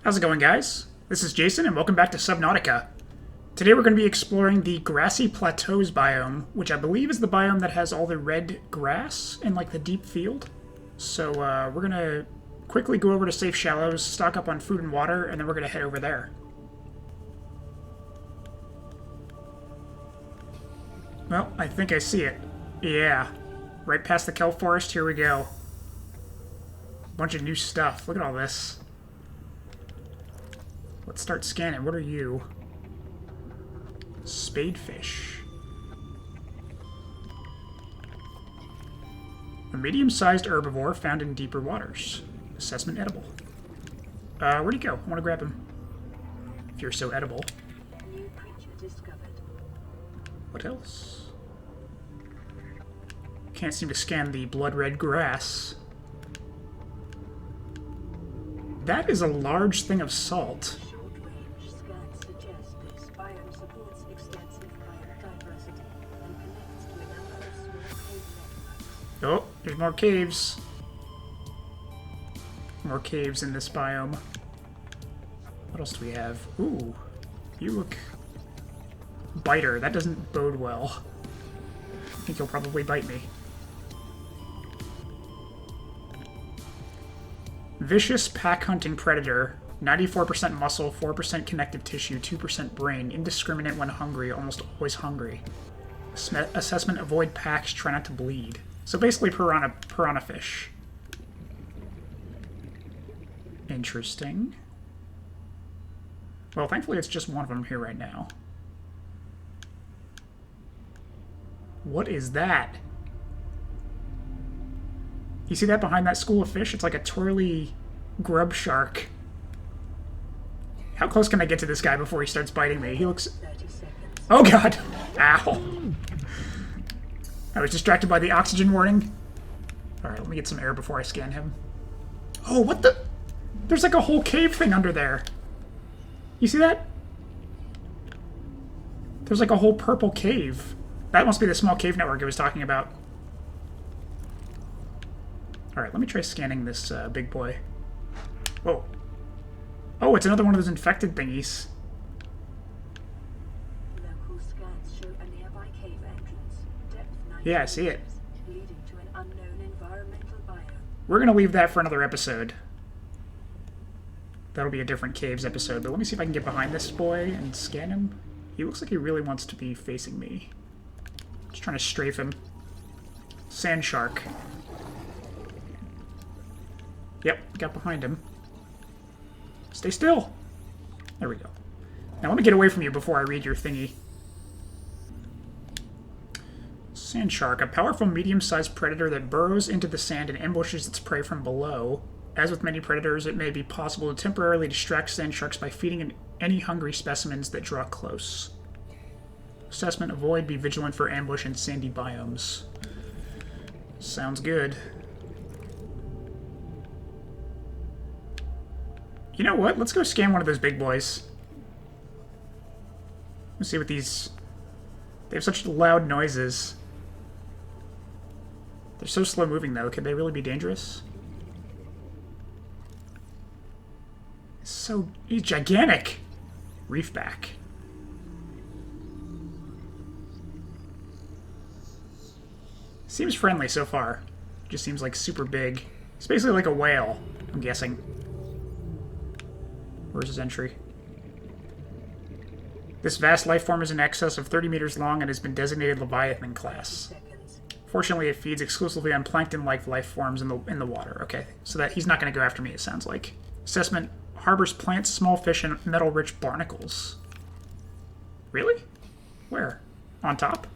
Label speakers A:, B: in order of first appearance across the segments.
A: How's it going, guys? This is Jason, and welcome back to Subnautica. Today we're going to be exploring the Grassy Plateaus biome, which I believe is the biome that has all the red grass in, like, the deep field. So, we're going to quickly go over to Safe Shallows, stock up on food and water, and then we're going to head over there. Well, I think I see it. Yeah. Right past the kelp forest, here we go. Bunch of new stuff. Look at all this. Let's start scanning. What are you? Spadefish. A medium-sized herbivore found in deeper waters. Assessment edible. Where'd he go? I want to grab him. If you're so edible.
B: New creature discovered.
A: What else? Can't seem to scan the blood-red grass. That is a large thing of salt.
B: Short-range scans suggest this biome supports extensive biodiversity and connects to a number of small cave networks.
A: Oh, there's more caves. More caves in this biome. What else do we have? Ooh, you look... Biter. That doesn't bode well. I think he'll probably bite me. Vicious pack-hunting predator. 94% muscle, 4% connective tissue, 2% brain. Indiscriminate when hungry, almost always hungry. Assessment, avoid packs, try not to bleed. So basically piranha fish. Interesting. Well, thankfully it's just one of them here right now. What is that? You see that behind that school of fish? It's like a twirly grub shark. How close can I get to this guy before he starts biting me? He looks...
B: 30 seconds.
A: Oh god! Ow! I was distracted by the oxygen warning. Alright, let me get some air before I scan him. Oh, what the... There's like a whole cave thing under there. You see that? There's like a whole purple cave. That must be the small cave network I was talking about. Alright, let me try scanning this big boy. Whoa. Oh, it's another one of those infected thingies.
B: Local scans show a nearby cave entrance. Depth 90
A: Yeah, I see it.
B: leading to an unknown environmental biome.
A: We're going to leave that for another episode. That'll be a different caves episode, but let me see if I can get behind this boy and scan him. He looks like he really wants to be facing me. Just trying to strafe him. Sand shark. Yep, got behind him. Stay still! There we go. Now let me get away from you before I read your thingy. Sand shark, a powerful medium-sized predator that burrows into the sand and ambushes its prey from below. As with many predators, it may be possible to temporarily distract sand sharks by feeding any hungry specimens that draw close. Assessment, avoid, be vigilant for ambush in sandy biomes. Sounds good. You know what? Let's go scan one of those big boys. Let's see what these... They have such loud noises. They're so slow moving, though. Could they really be dangerous? So... He's gigantic! Reefback. Seems friendly so far. Just seems like super big. It's basically like a whale, I'm guessing. Where's his entry? This vast life form is in excess of 30 meters long and has been designated Leviathan class. Fortunately, it feeds exclusively on plankton-like life forms in the water. Okay, so that he's not going to go after me, it sounds like. Assessment, harbors plants, small fish, and metal-rich barnacles. Really? Where? On top?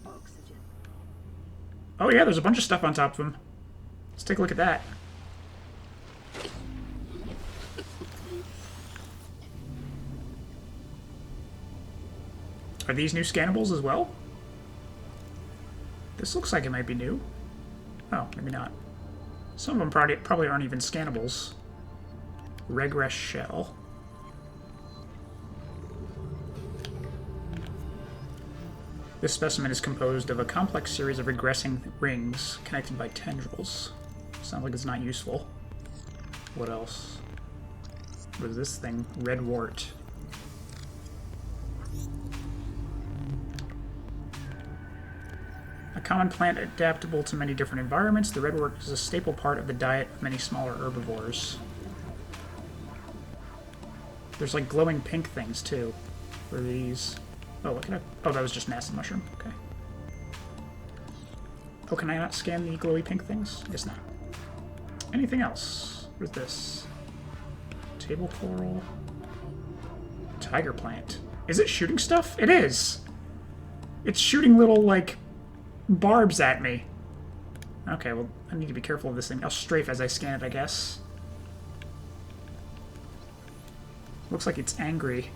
B: Oxygen.
A: Oh yeah, there's a bunch of stuff on top of him. Let's take a look at that. Are these new scannables as well? This looks like it might be new. Oh, maybe not. Some of them probably aren't even scannables. Regress shell. This specimen is composed of a complex series of regressing rings connected by tendrils. Sounds like it's not useful. What else? What is this thing? Red Wart. A common plant adaptable to many different environments, the red wart is a staple part of the diet of many smaller herbivores. There's like glowing pink things too. What are these? Oh, look at that. Oh, that was just an acid mushroom. Okay. Oh, can I not scan the glowy pink things? I guess not. Anything else? What is this? Table coral. Tiger plant. Is it shooting stuff? It is! It's shooting little, like, barbs at me. Okay, well, I need to be careful of this thing. I'll strafe as I scan it, I guess. Looks like it's angry.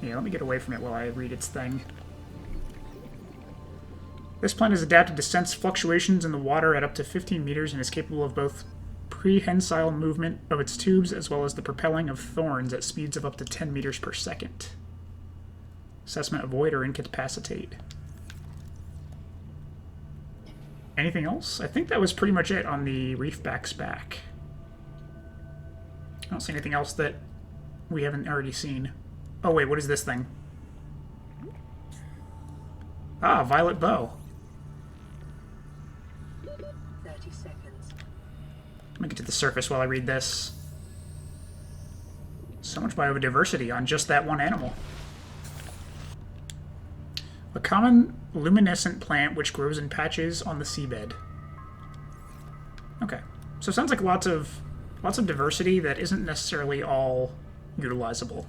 A: Yeah, let me get away from it while I read its thing. This plant is adapted to sense fluctuations in the water at up to 15 meters and is capable of both prehensile movement of its tubes as well as the propelling of thorns at speeds of up to 10 meters per second. Assessment: avoid or incapacitate. Anything else? I think that was pretty much it on the reefback's back. I don't see anything else that we haven't already seen. Oh wait, what is this thing? Ah, violet bow.
B: 30 seconds.
A: Let me get to the surface while I read this. So much biodiversity on just that one animal. A common luminescent plant which grows in patches on the seabed. Okay. So it sounds like lots of diversity that isn't necessarily all utilizable.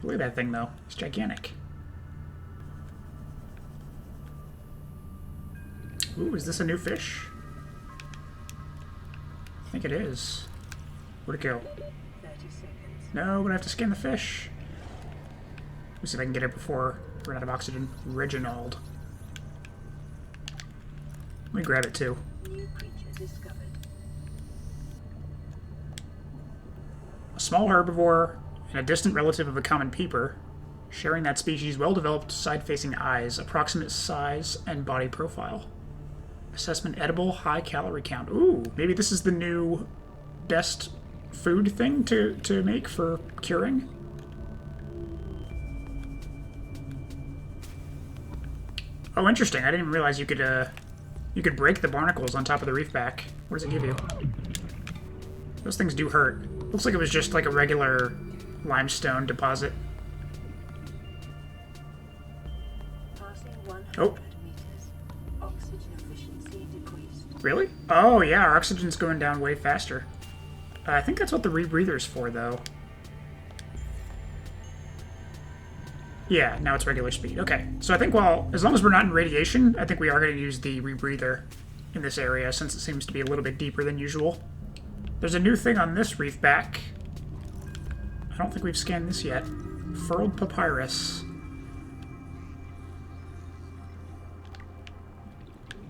A: Look at that thing, though. It's gigantic. Ooh, is this a new fish? I think it is. Where'd it go?
B: 30 seconds.
A: No, but I have to scan the fish. Let me see if I can get it before we're out of oxygen. Reginald. Let me grab it, too.
B: New creature discovered.
A: A small herbivore and a distant relative of a common peeper, sharing that species' well-developed side-facing eyes, approximate size, and body profile. Assessment: edible, high calorie count. Ooh, maybe this is the new best food thing to make for curing? Oh, interesting. I didn't even realize you could break the barnacles on top of the reef back. What does it give you? Those things do hurt. Looks like it was just like a regular limestone deposit.
B: Passing 100
A: Oh.
B: meters. Oxygen efficiency decreased.
A: Really? Oh, yeah, our oxygen's going down way faster. I think that's what the rebreather's for, though. Yeah, now it's regular speed. Okay, so I think, well, as long as we're not in radiation, I think we are going to use the rebreather in this area, since it seems to be a little bit deeper than usual. There's a new thing on this reef back. I don't think we've scanned this yet. Furled papyrus.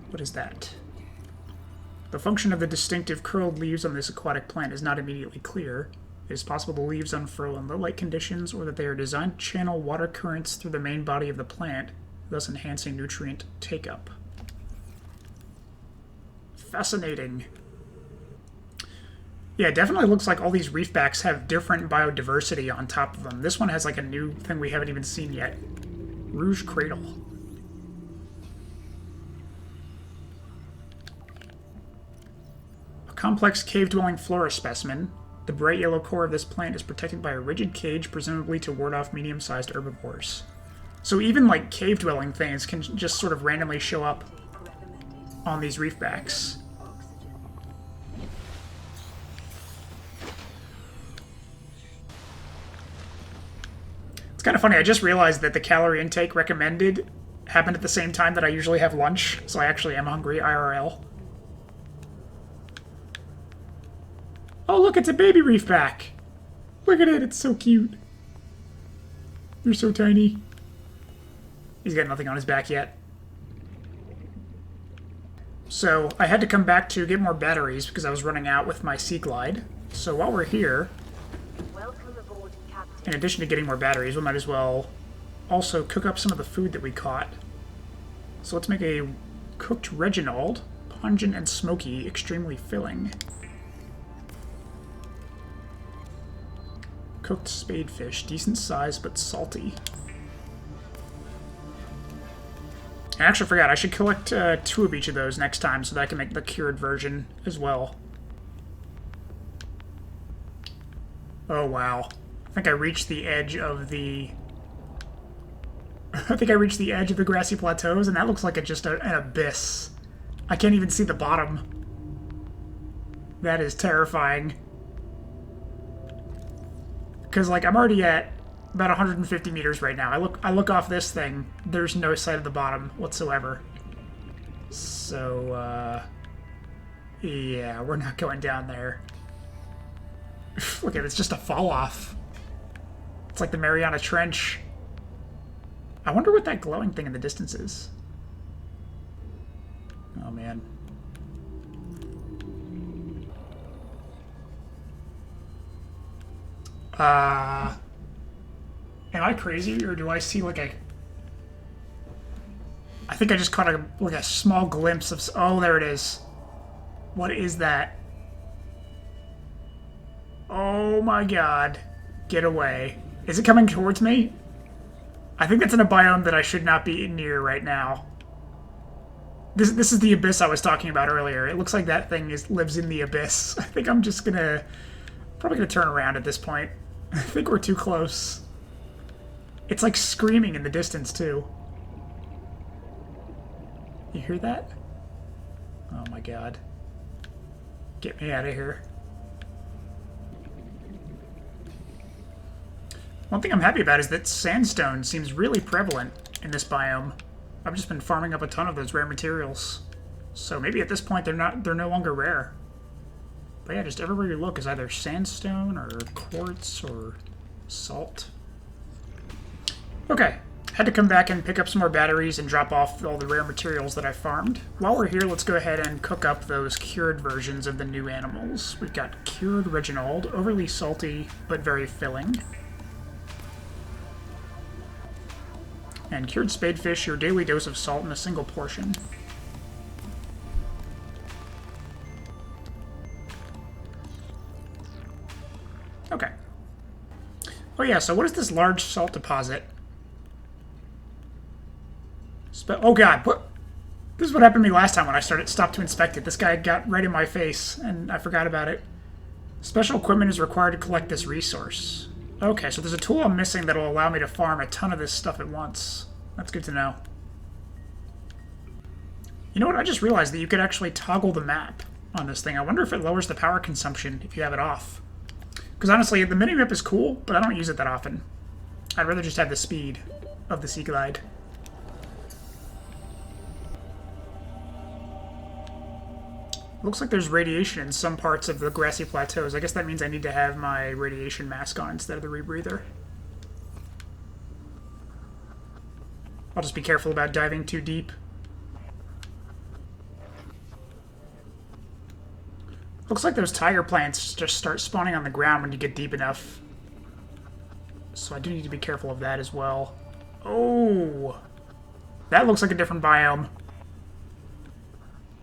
A: What is that? The function of the distinctive curled leaves on this aquatic plant is not immediately clear. It is possible the leaves unfurl in low-light conditions, or that they are designed to channel water currents through the main body of the plant, thus enhancing nutrient take-up. Fascinating. Yeah, it definitely looks like all these reefbacks have different biodiversity on top of them. This one has like a new thing we haven't even seen yet. Rouge Cradle. A complex cave-dwelling flora specimen. The bright yellow core of this plant is protected by a rigid cage, presumably to ward off medium-sized herbivores. So even like cave-dwelling things can just sort of randomly show up on these reefbacks. It's kind of funny, I just realized that the calorie intake recommended happened at the same time that I usually have lunch, so I actually am hungry IRL. Oh look, it's a baby reefback! Look at it, it's so cute. They're so tiny. He's got nothing on his back yet. So, I had to come back to get more batteries because I was running out with my Sea Glide. So while we're here,
B: Welcome aboard, Captain.
A: in addition to getting more batteries, we might as well also cook up some of the food that we caught. So let's make a cooked Reginald, Pungent and smoky, extremely filling. Cooked spadefish, decent size but salty. I actually forgot, I should collect 2 of each of those next time so that I can make the cured version as well. Oh wow. I think I reached the edge of the... I think I reached the edge of the Grassy Plateaus, and that looks like just an abyss. I can't even see the bottom. That is terrifying. Because, like, I'm already at about 150 meters right now. I look off this thing, there's no sight of the bottom whatsoever. So, yeah, we're not going down there. Look at it, it's just a fall off. It's like the Mariana Trench. I wonder what that glowing thing in the distance is. Oh, man. Am I crazy, or do I see like a... I think I just caught a small glimpse of... Oh, there it is. What is that? Oh my god. Get away. Is it coming towards me? I think that's in a biome that I should not be near right now. This is the abyss I was talking about earlier. It looks like that thing lives in the abyss. I think I'm just gonna... Probably gonna turn around at this point. I think we're too close. It's like screaming in the distance, too. You hear that? Oh my god. Get me out of here. One thing I'm happy about is that sandstone seems really prevalent in this biome. I've just been farming up a ton of those rare materials. So maybe at this point they're no longer rare. But yeah, just everywhere you look is either sandstone or quartz or salt. Okay, had to come back and pick up some more batteries and drop off all the rare materials that I farmed. While we're here, let's go ahead and cook up those cured versions of the new animals. We've got cured Reginald, overly salty but very filling. And cured spadefish, your daily dose of salt in a single portion. Okay. Oh yeah, so what is this large salt deposit? Oh god, what? This is what happened to me last time when I stopped to inspect it. This guy got right in my face, and I forgot about it. Special equipment is required to collect this resource. Okay, so there's a tool I'm missing that'll allow me to farm a ton of this stuff at once. That's good to know. You know what? I just realized that you could actually toggle the map on this thing. I wonder if it lowers the power consumption if you have it off. Because honestly, the minimap is cool, but I don't use it that often. I'd rather just have the speed of the Sea Glide. Looks like there's radiation in some parts of the Grassy Plateaus. I guess that means I need to have my radiation mask on instead of the rebreather. I'll just be careful about diving too deep. Looks like those tiger plants just start spawning on the ground when you get deep enough. So I do need to be careful of that as well. Oh! That looks like a different biome.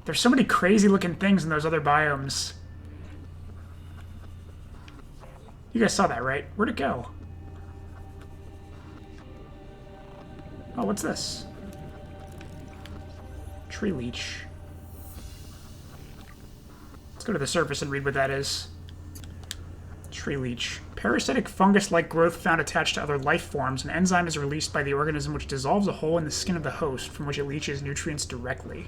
A: There's so many crazy looking things in those other biomes. You guys saw that, right? Where'd it go? Oh, what's this? Tree leech. Let's go to the surface and read what that is. Tree leech. Parasitic fungus-like growth found attached to other life forms. An enzyme is released by the organism which dissolves a hole in the skin of the host from which it leaches nutrients directly.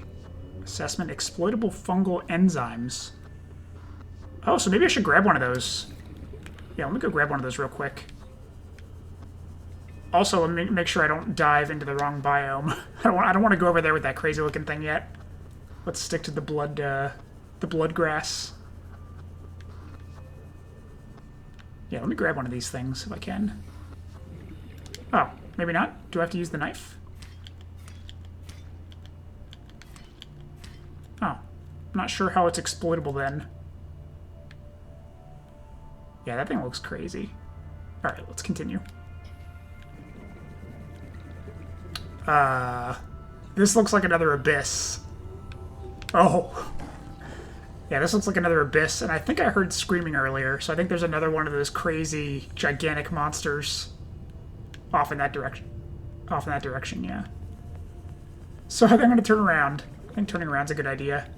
A: Assessment, exploitable fungal enzymes. Oh, so maybe I should grab one of those. Yeah, let me go grab one of those real quick. Also, let me make sure I don't dive into the wrong biome. I don't want to go over there with that crazy looking thing yet. Let's stick to the blood grass. Yeah, let me grab one of these things if I can. Oh, maybe not. Do I have to use the knife? Oh, I'm not sure how it's exploitable then. Yeah, that thing looks crazy. Alright, let's continue. This looks like another abyss. Oh. Yeah, this looks like another abyss, and I think I heard screaming earlier, so I think there's another one of those crazy, gigantic monsters off in that direction. Off in that direction, yeah. So I think I'm going to turn around. I think turning around's a good idea.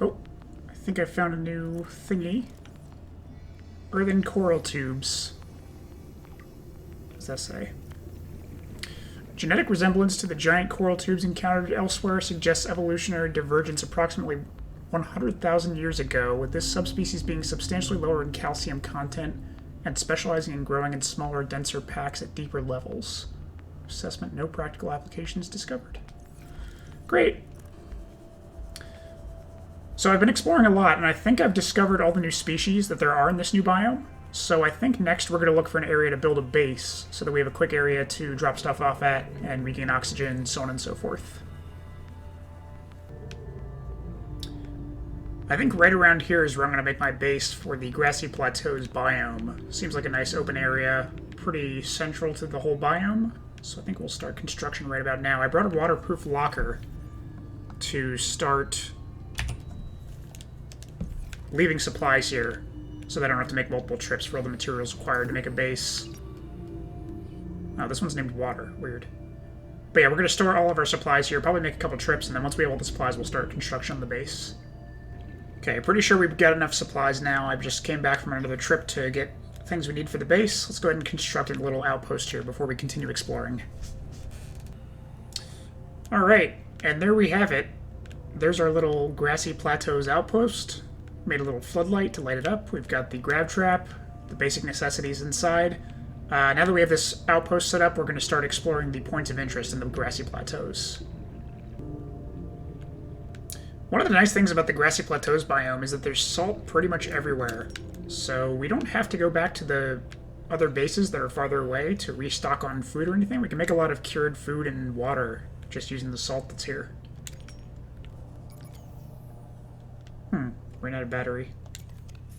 A: Oh, I think I found a new thingy. Earthen coral tubes. What does that say? Genetic resemblance to the giant coral tubes encountered elsewhere suggests evolutionary divergence approximately 100,000 years ago, with this subspecies being substantially lower in calcium content and specializing in growing in smaller, denser packs at deeper levels. Assessment: no practical applications discovered. Great. So I've been exploring a lot, and I think I've discovered all the new species that there are in this new biome. So I think next we're going to look for an area to build a base, so that we have a quick area to drop stuff off at and regain oxygen, so on and so forth. I think right around here is where I'm going to make my base for the Grassy Plateaus biome. Seems like a nice open area, pretty central to the whole biome. So I think we'll start construction right about now. I brought a waterproof locker to start leaving supplies here, so that I don't have to make multiple trips for all the materials required to make a base. Oh, this one's named Water. Weird. But yeah, we're going to store all of our supplies here, probably make a couple trips, and then once we have all the supplies, we'll start construction on the base. Okay, pretty sure we've got enough supplies now. I just came back from another trip to get things we need for the base. Let's go ahead and construct a little outpost here before we continue exploring. Alright, and there we have it. There's our little Grassy Plateaus outpost. Made a little floodlight to light it up. We've got the grab trap, the basic necessities inside. Now that we have this outpost set up, we're going to start exploring the points of interest in the Grassy Plateaus. One of the nice things about the Grassy Plateaus biome is that there's salt pretty much everywhere. So we don't have to go back to the other bases that are farther away to restock on food or anything. We can make a lot of cured food and water just using the salt that's here. Ran out of battery.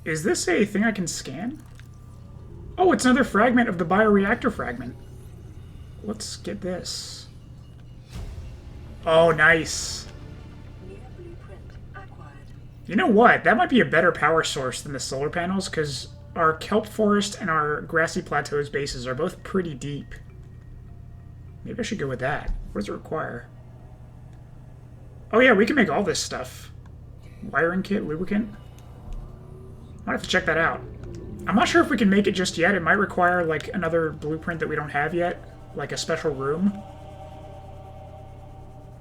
A: Is this a thing I can scan? Oh, it's another fragment of the Bioreactor Fragment. Let's get this. Oh, nice. You know what? That might be a better power source than the solar panels, because our kelp forest and our Grassy Plateaus bases are both pretty deep. Maybe I should go with that. What does it require? Oh yeah, we can make all this stuff. Wiring kit, lubricant. Might have to check that out. I'm not sure if we can make it just yet. It might require, like, another blueprint that we don't have yet. Like a special room.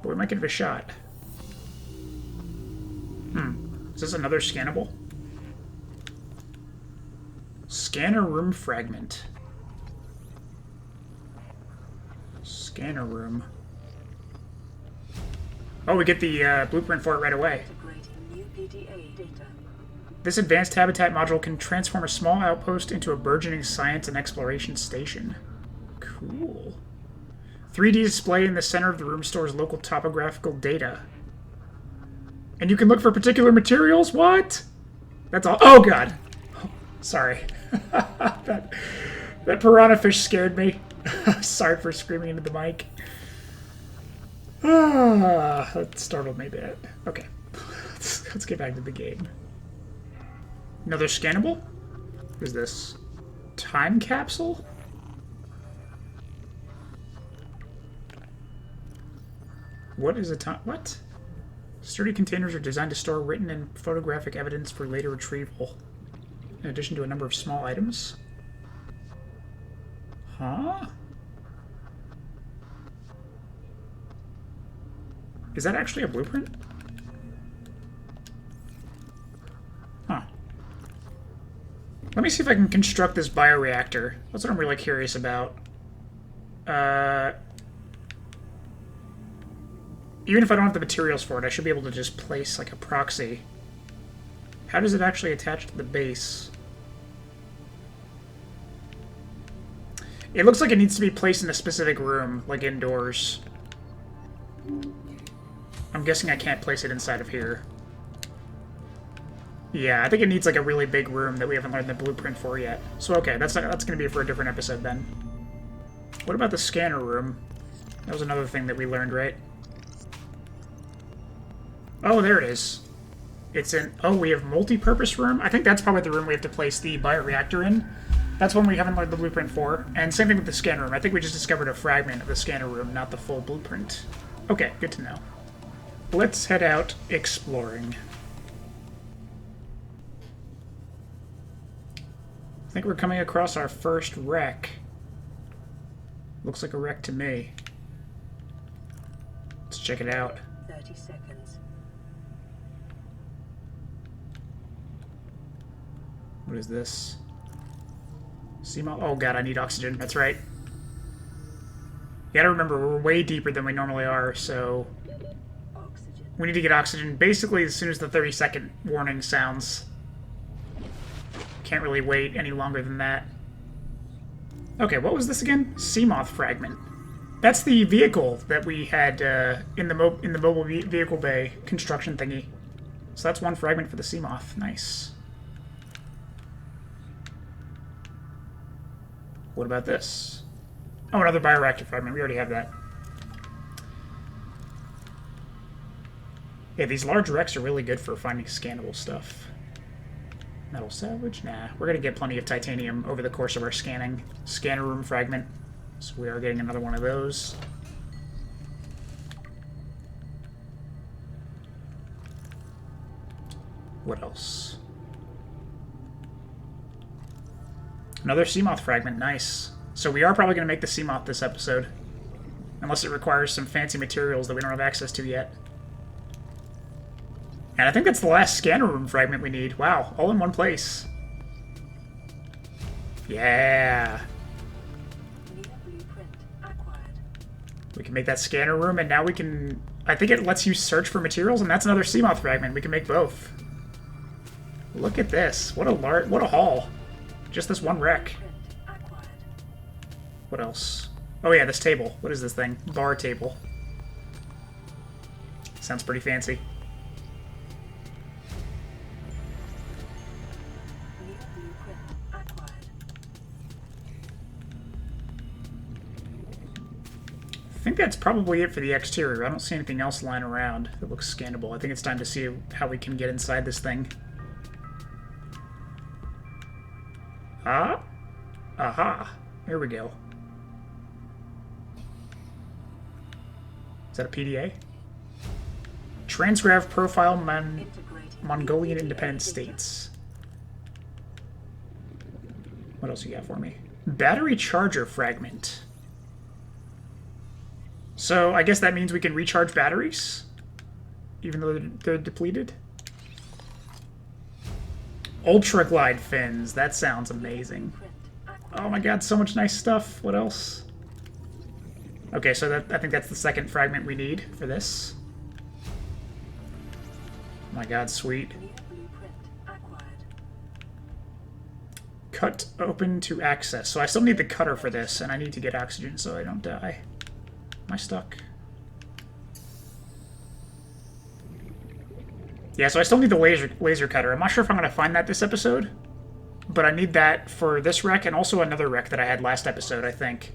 A: But we might give it a shot. Is this another scannable? Scanner room fragment. Scanner room. Oh, we get the blueprint for it right away. This advanced habitat module can transform a small outpost into a burgeoning science and exploration station. Cool. 3D display in the center of the room stores local topographical data. And you can look for particular materials? What? That's all. Oh, God. Oh, sorry. that piranha fish scared me. Sorry for screaming into the mic. That startled me a bit. Okay. Let's get back to the game. Another scannable? What is this? Time capsule? What is a time? What? Sturdy containers are designed to store written and photographic evidence for later retrieval, in addition to a number of small items. Huh? Is that actually a blueprint? Huh. Let me see if I can construct this bioreactor. That's what I'm really curious about. Even if I don't have the materials for it, I should be able to just place, like, a proxy. How does it actually attach to the base? It looks like it needs to be placed in a specific room, like indoors. I'm guessing I can't place it inside of here. Yeah, I think it needs, like, a really big room that we haven't learned the blueprint for yet. So, okay, that's going to be for a different episode, then. What about the scanner room? That was another thing that we learned, right? Oh, there it is. It's in... Oh, we have multi-purpose room? I think that's probably the room we have to place the bioreactor in. That's one we haven't learned the blueprint for. And same thing with the scanner room. I think we just discovered a fragment of the scanner room, not the full blueprint. Okay, good to know. Let's head out exploring. I think we're coming across our first wreck. Looks like a wreck to me. Let's check it out.
B: 30 seconds.
A: What is this? Seamoth. Oh god, I need oxygen. That's right. You gotta remember, we're way deeper than we normally are, so...
B: Oxygen.
A: We need to get oxygen basically as soon as the 30-second warning sounds. Can't really wait any longer than that. Okay, what was this again? Seamoth Fragment. That's the vehicle that we had in the mobile vehicle bay construction thingy. So that's one fragment for the Seamoth. Nice. What about this? Oh, another Bioreactor Fragment. We already have that. Yeah, these large wrecks are really good for finding scannable stuff. Metal salvage? Nah. We're going to get plenty of titanium over the course of our scanning. Scanner room fragment. So we are getting another one of those. What else? Another Seamoth fragment. Nice. So we are probably going to make the Seamoth this episode. Unless it requires some fancy materials that we don't have access to yet. And I think that's the last scanner room fragment we need. Wow, all in one place. Yeah. We can make that scanner room, and now we can... I think it lets you search for materials, and that's another Seamoth fragment. We can make both. Look at this. What a haul. Just this one wreck. What else? Oh yeah, this table. What is this thing? Bar table. Sounds pretty fancy. I think that's probably it for the exterior. I don't see anything else lying around that looks scannable. I think it's time to see how we can get inside this thing. Ah? Aha. Here we go. Is that a PDA? Transgraph Profile Mongolian Independent States. What else you got for me? Battery Charger Fragment. So, I guess that means we can recharge batteries? Even though they're depleted? Ultra Glide Fins. That sounds amazing. Oh my god, so much nice stuff. What else? Okay, so I think that's the second fragment we need for this. Oh my god, sweet. Cut open to access. So I still need the cutter for this, and I need to get oxygen so I don't die. Am I stuck? Yeah, so I still need the laser cutter. I'm not sure if I'm going to find that this episode, but I need that for this wreck and also another wreck that I had last episode, I think.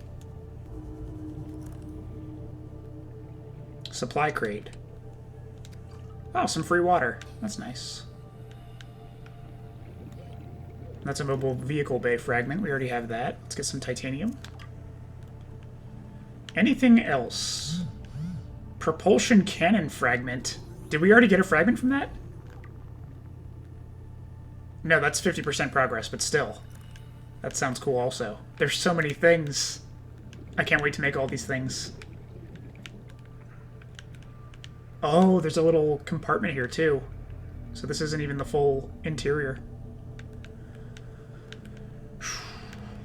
A: Supply crate. Oh, some free water. That's nice. That's a mobile vehicle bay fragment. We already have that. Let's get some titanium. Anything else? Propulsion Cannon Fragment. Did we already get a fragment from that? No, that's 50% progress, but still. That sounds cool also. There's so many things. I can't wait to make all these things. Oh, there's a little compartment here too. So this isn't even the full interior.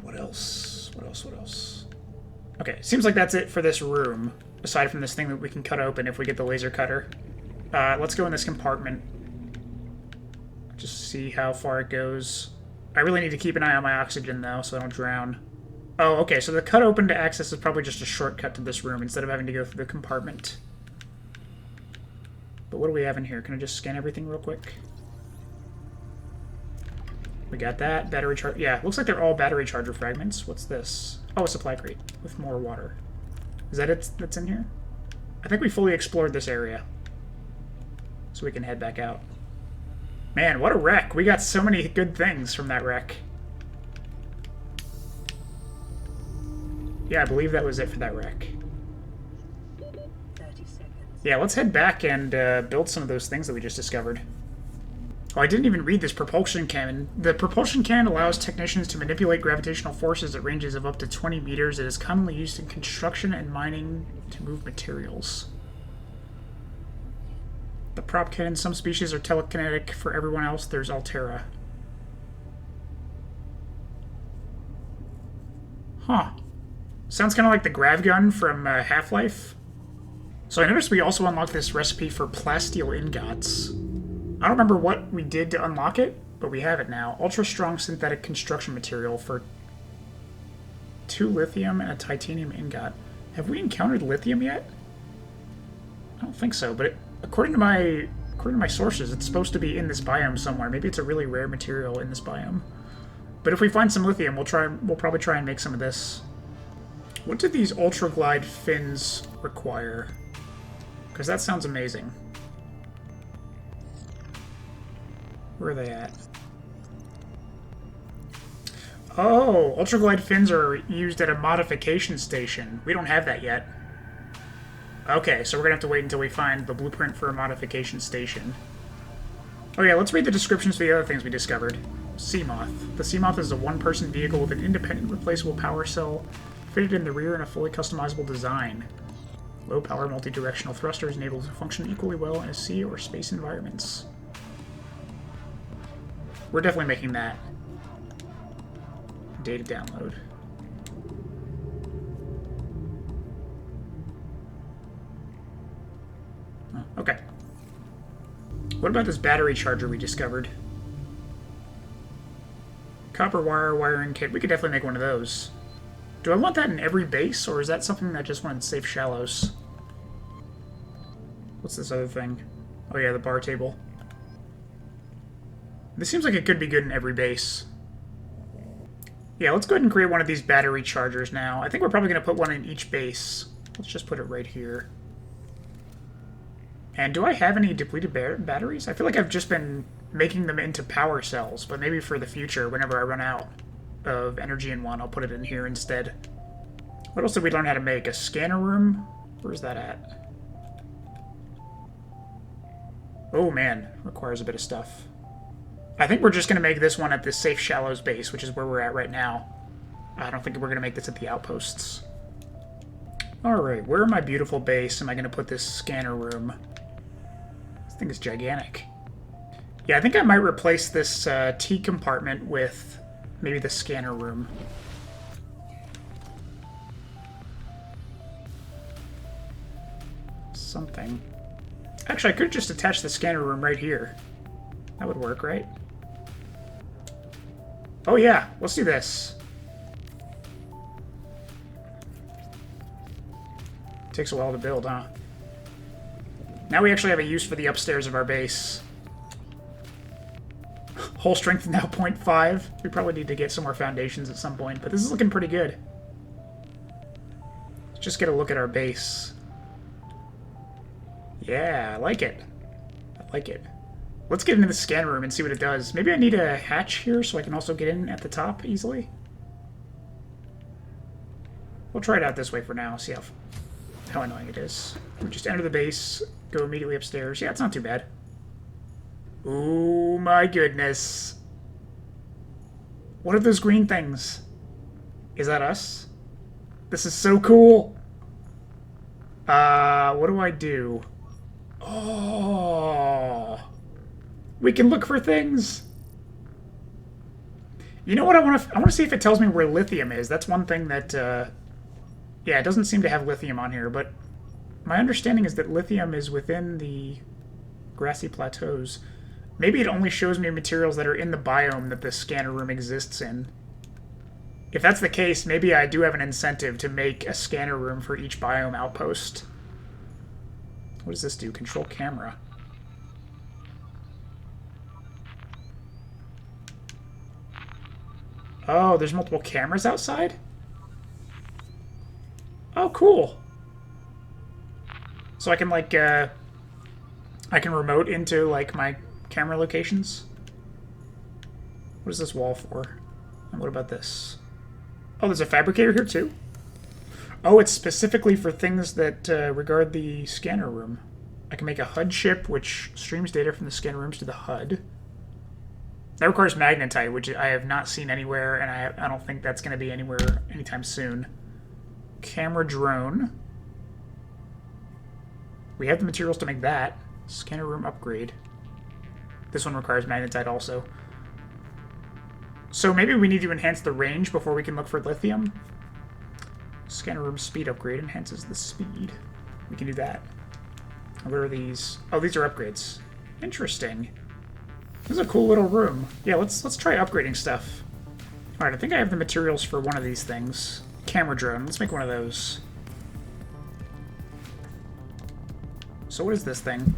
A: What else? What else? What else? Okay, seems like that's it for this room, aside from this thing that we can cut open if we get the laser cutter. Let's go in this compartment. Just see how far it goes. I really need to keep an eye on my oxygen, though, so I don't drown. Oh, okay, so the cut open to access is probably just a shortcut to this room instead of having to go through the compartment. But what do we have in here? Can I just scan everything real quick? We got that. Battery charge. Yeah, looks like they're all battery charger fragments. What's this? Oh, a supply crate with more water. Is that it that's in here? I think we fully explored this area. So we can head back out. Man, what a wreck. We got so many good things from that wreck. Yeah, I believe that was it for that wreck.
B: 30 seconds.
A: Yeah, let's head back and build some of those things that we just discovered. Oh, I didn't even read this propulsion cannon. The propulsion cannon allows technicians to manipulate gravitational forces at ranges of up to 20 meters. It is commonly used in construction and mining to move materials. The prop cannon, some species are telekinetic. For everyone else, there's Altera. Huh. Sounds kind of like the grav gun from Half-Life. So I noticed we also unlocked this recipe for Plasteel Ingots. I don't remember what we did to unlock it, but we have it now. Ultra-strong synthetic construction material for 2 lithium and a titanium ingot. Have we encountered lithium yet? I don't think so, but according to my sources, it's supposed to be in this biome somewhere. Maybe it's a really rare material in this biome. But if we find some lithium, we'll probably try and make some of this. What did these ultra glide fins require? Because that sounds amazing. Where are they at? Oh, ultra glide fins are used at a modification station. We don't have that yet. Okay, so we're gonna have to wait until we find the blueprint for a modification station. Oh yeah, let's read the descriptions for the other things we discovered. Seamoth. The Seamoth is a one-person vehicle with an independent replaceable power cell fitted in the rear and a fully customizable design. Low-power multi-directional thrusters enable it to function equally well in a sea or space environments. We're definitely making that. Data download. Oh, okay. What about this battery charger we discovered? Copper wire wiring kit. We could definitely make one of those. Do I want that in every base, or is that something that just wanted safe shallows? What's this other thing? Oh yeah, the bar table. This seems like it could be good in every base. Yeah, let's go ahead and create one of these battery chargers now. I think we're probably going to put one in each base. Let's just put it right here. And do I have any depleted batteries? I feel like I've just been making them into power cells, but maybe for the future, whenever I run out of energy in one, I'll put it in here instead. What else did we learn how to make? A scanner room? Where's that at? Oh man, requires a bit of stuff. I think we're just going to make this one at the Safe Shallows base, which is where we're at right now. I don't think we're going to make this at the outposts. Alright, where in my beautiful base am I going to put this scanner room? This thing is gigantic. Yeah, I think I might replace this T compartment with maybe the scanner room. Something. Actually, I could just attach the scanner room right here. That would work, right? Oh yeah, let's do this. Takes a while to build, huh? Now we actually have a use for the upstairs of our base. Hull strength now 0.5. We probably need to get some more foundations at some point, but this is looking pretty good. Let's just get a look at our base. Yeah, I like it. I like it. Let's get into the scan room and see what it does. Maybe I need a hatch here so I can also get in at the top easily. We'll try it out this way for now, see how annoying it is. We just enter the base, go immediately upstairs. Yeah, it's not too bad. Oh my goodness. What are those green things? Is that us? This is so cool. What do I do? Oh, we can look for things. You know what I want to see if it tells me where lithium is. That's one thing that, yeah, it doesn't seem to have lithium on here, but my understanding is that lithium is within the Grassy Plateaus. Maybe it only shows me materials that are in the biome that the scanner room exists in. If that's the case, maybe I do have an incentive to make a scanner room for each biome outpost. What does this do? Control camera. Oh, there's multiple cameras outside? Oh, cool. So I can, like, I can remote into, like, my camera locations. What is this wall for? And what about this? Oh, there's a fabricator here, too? Oh, it's specifically for things that regard the scanner room. I can make a HUD ship, which streams data from the scanner rooms to the HUD. That requires magnetite, which I have not seen anywhere, and I don't think that's going to be anywhere anytime soon. Camera drone. We have the materials to make that. Scanner room upgrade. This one requires magnetite also. So maybe we need to enhance the range before we can look for lithium. Scanner room speed upgrade enhances the speed. We can do that. What are these? Oh, these are upgrades. Interesting. This is a cool little room. Yeah, let's try upgrading stuff. Alright, I think I have the materials for one of these things. Camera drone. Let's make one of those. So what is this thing?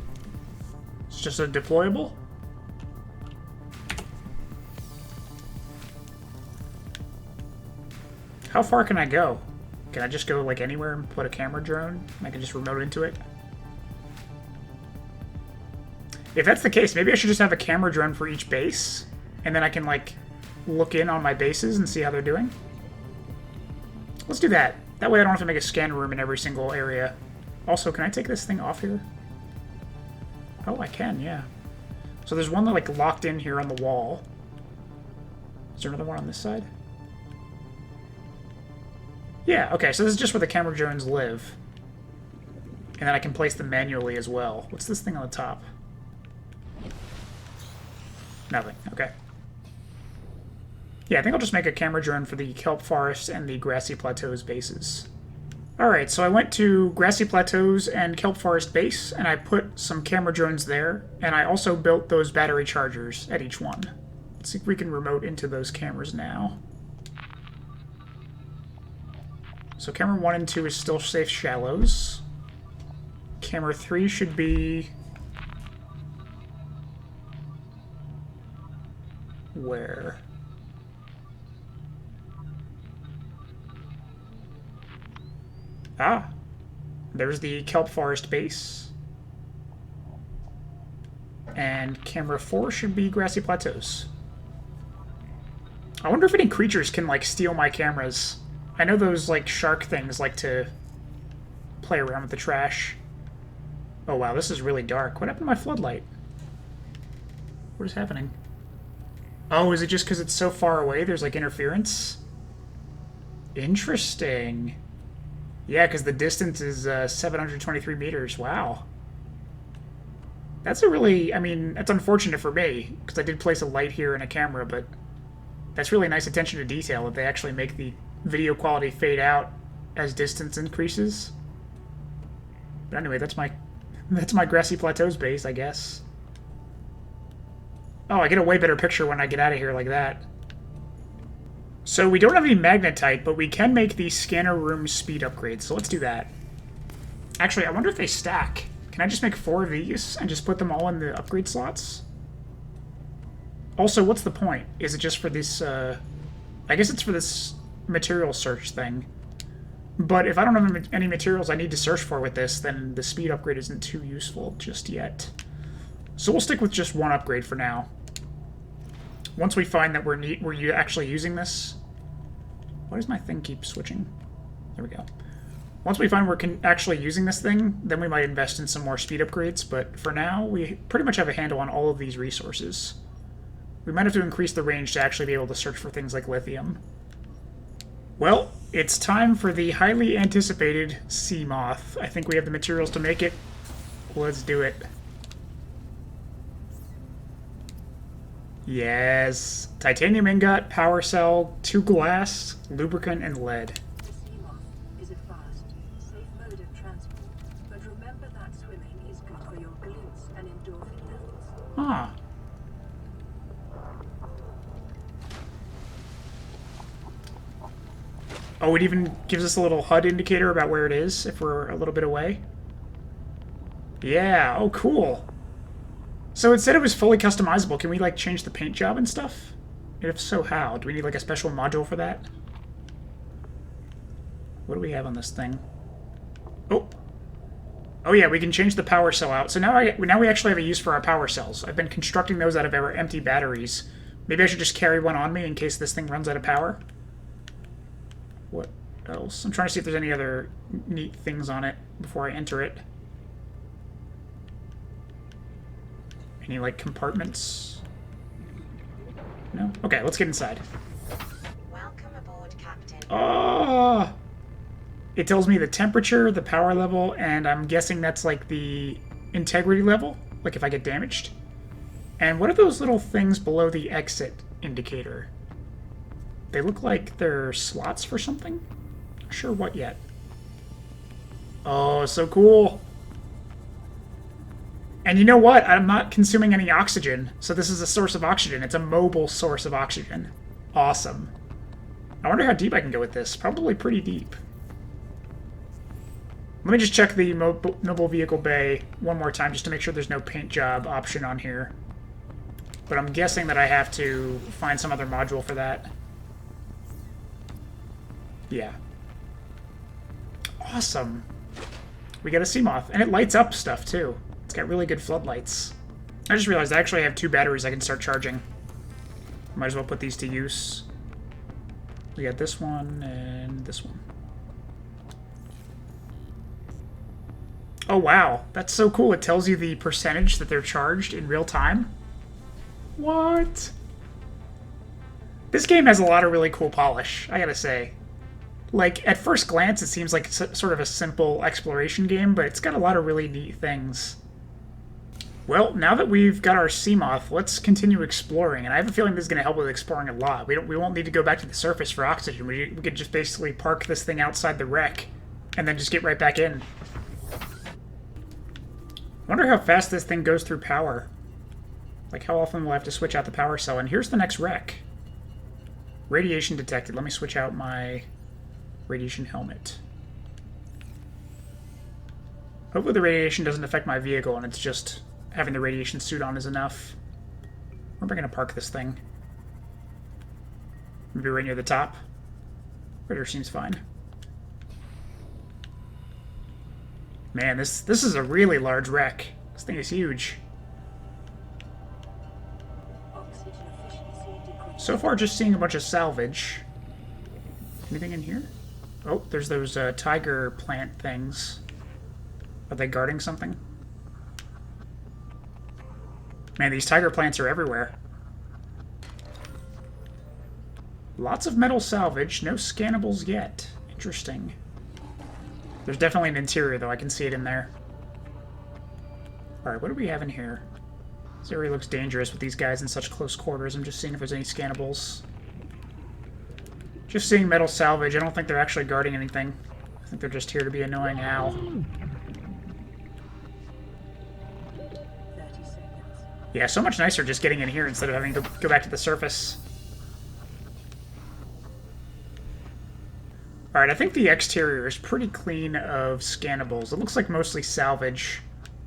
A: It's just a deployable? How far can I go? Can I just go, like, anywhere and put a camera drone? And I can just remote into it? If that's the case, maybe I should just have a camera drone for each base, and then I can, like, look in on my bases and see how they're doing. Let's do that. That way I don't have to make a scan room in every single area. Also, can I take this thing off here? Oh, I can, yeah. So there's one that, like, locked in here on the wall. Is there another one on this side? Yeah, okay, so this is just where the camera drones live. And then I can place them manually as well. What's this thing on the top? Nothing. Okay. Yeah, I think I'll just make a camera drone for the kelp forest and the Grassy Plateaus bases. Alright, so I went to Grassy Plateaus and kelp forest base, and I put some camera drones there, and I also built those battery chargers at each one. Let's see if we can remote into those cameras now. So camera 1 and 2 is still safe shallows. Camera 3 should be... where? Ah, there's the kelp forest base. And camera 4 should be Grassy Plateaus. I wonder if any creatures can, like, steal my cameras. I know those, like, shark things like to play around with the trash. Oh wow, this is really dark. What happened to my floodlight? What is happening? Oh, is it just because it's so far away there's, like, interference? Interesting. Yeah, because the distance is 723 meters. Wow. That's a really... I mean, that's unfortunate for me, because I did place a light here and a camera, but that's really nice attention to detail that they actually make the video quality fade out as distance increases. But anyway, that's my Grassy Plateaus base, I guess. Oh, I get a way better picture when I get out of here like that. So we don't have any magnetite, but we can make the scanner room speed upgrades, so let's do that. Actually, I wonder if they stack. Can I just make 4 of these and just put them all in the upgrade slots? Also, what's the point? Is it just for this, I guess it's for this material search thing. But if I don't have any materials I need to search for with this, then the speed upgrade isn't too useful just yet. So we'll stick with just 1 upgrade for now. Once we find that we're actually using this... Why does my thing keep switching? There we go. Once we find we're actually using this thing, then we might invest in some more speed upgrades, but for now, we pretty much have a handle on all of these resources. We might have to increase the range to actually be able to search for things like lithium. Well, it's time for the highly anticipated Seamoth. I think we have the materials to make it. Let's do it. Yes. Titanium ingot, power cell, 2 glass, lubricant, and lead.
B: The Seamoth is a fast, safe mode of transport, but remember that swimming is good for your glutes and endorphin levels.
A: Ah. Oh, it even gives us a little HUD indicator about where it is if we're a little bit away. Yeah, oh cool. So it said it was fully customizable. Can we, like, change the paint job and stuff? And if so, how? Do we need, like, a special module for that? What do we have on this thing? Oh! Oh yeah, we can change the power cell out. So now we actually have a use for our power cells. I've been constructing those out of our empty batteries. Maybe I should just carry one on me in case this thing runs out of power. What else? I'm trying to see if there's any other neat things on it before I enter it. Any, like, compartments? No? Okay, let's get inside.
C: Welcome aboard, Captain.
A: Oh! It tells me the temperature, the power level, and I'm guessing that's, like, the integrity level, like if I get damaged. And what are those little things below the exit indicator? They look like they're slots for something? Not sure what yet. Oh, so cool! And you know what? I'm not consuming any oxygen, so this is a source of oxygen. It's a mobile source of oxygen. Awesome. I wonder how deep I can go with this. Probably pretty deep. Let me just check the mobile vehicle bay one more time just to make sure there's no paint job option on here. But I'm guessing that I have to find some other module for that. Yeah. Awesome. We got a Seamoth. And it lights up stuff, too. It's got really good floodlights. I just realized I actually have 2 batteries I can start charging. Might as well put these to use. We got this one and this one. Oh, wow. That's so cool. It tells you the percentage that they're charged in real time. What? This game has a lot of really cool polish, I gotta say. Like, at first glance, it seems like it's sort of a simple exploration game, but it's got a lot of really neat things. Well, now that we've got our Seamoth, let's continue exploring, and I have a feeling this is going to help with exploring a lot. We won't need to go back to the surface for oxygen. We could just basically park this thing outside the wreck, and then just get right back in. I wonder how fast this thing goes through power. Like, how often will I have to switch out the power cell? And here's the next wreck. Radiation detected. Let me switch out my radiation helmet. Hopefully the radiation doesn't affect my vehicle, and it's just having the radiation suit on is enough. Where am I going to park this thing? Maybe right near the top? Right here seems fine. Man, this is a really large wreck. This thing is huge. So far, just seeing a bunch of salvage. Anything in here? Oh, there's those tiger plant things. Are they guarding something? Man, these tiger plants are everywhere. Lots of metal salvage, no scannables yet. Interesting. There's definitely an interior, though. I can see it in there. Alright, what do we have in here? This area looks dangerous with these guys in such close quarters. I'm just seeing if there's any scannables. Just seeing metal salvage. I don't think they're actually guarding anything. I think they're just here to be annoying Al.
B: 30 seconds.
A: Yeah, so much nicer just getting in here instead of having to go back to the surface. Alright, I think the exterior is pretty clean of scannables. It looks like mostly salvage.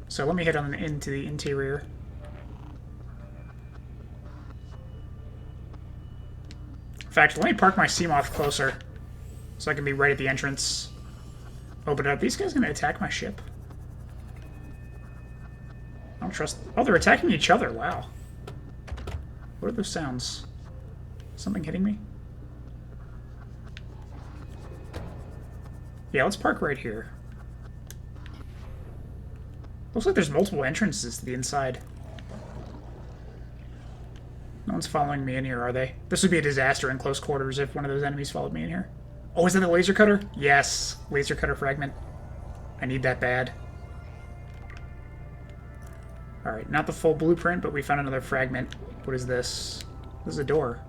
A: So let me head on into the interior. In fact, let me park my Seamoth closer so I can be right at the entrance. Open it up. These guys gonna attack my ship? I don't trust... Oh, they're attacking each other. Wow. What are those sounds? Something hitting me? Yeah, let's park right here. Looks like there's multiple entrances to the inside. No one's following me in here, are they? This would be a disaster in close quarters if one of those enemies followed me in here. Oh, is that the laser cutter? Yes, laser cutter fragment. I need that bad. Alright, not the full blueprint, but we found another fragment. What is this? This is a door.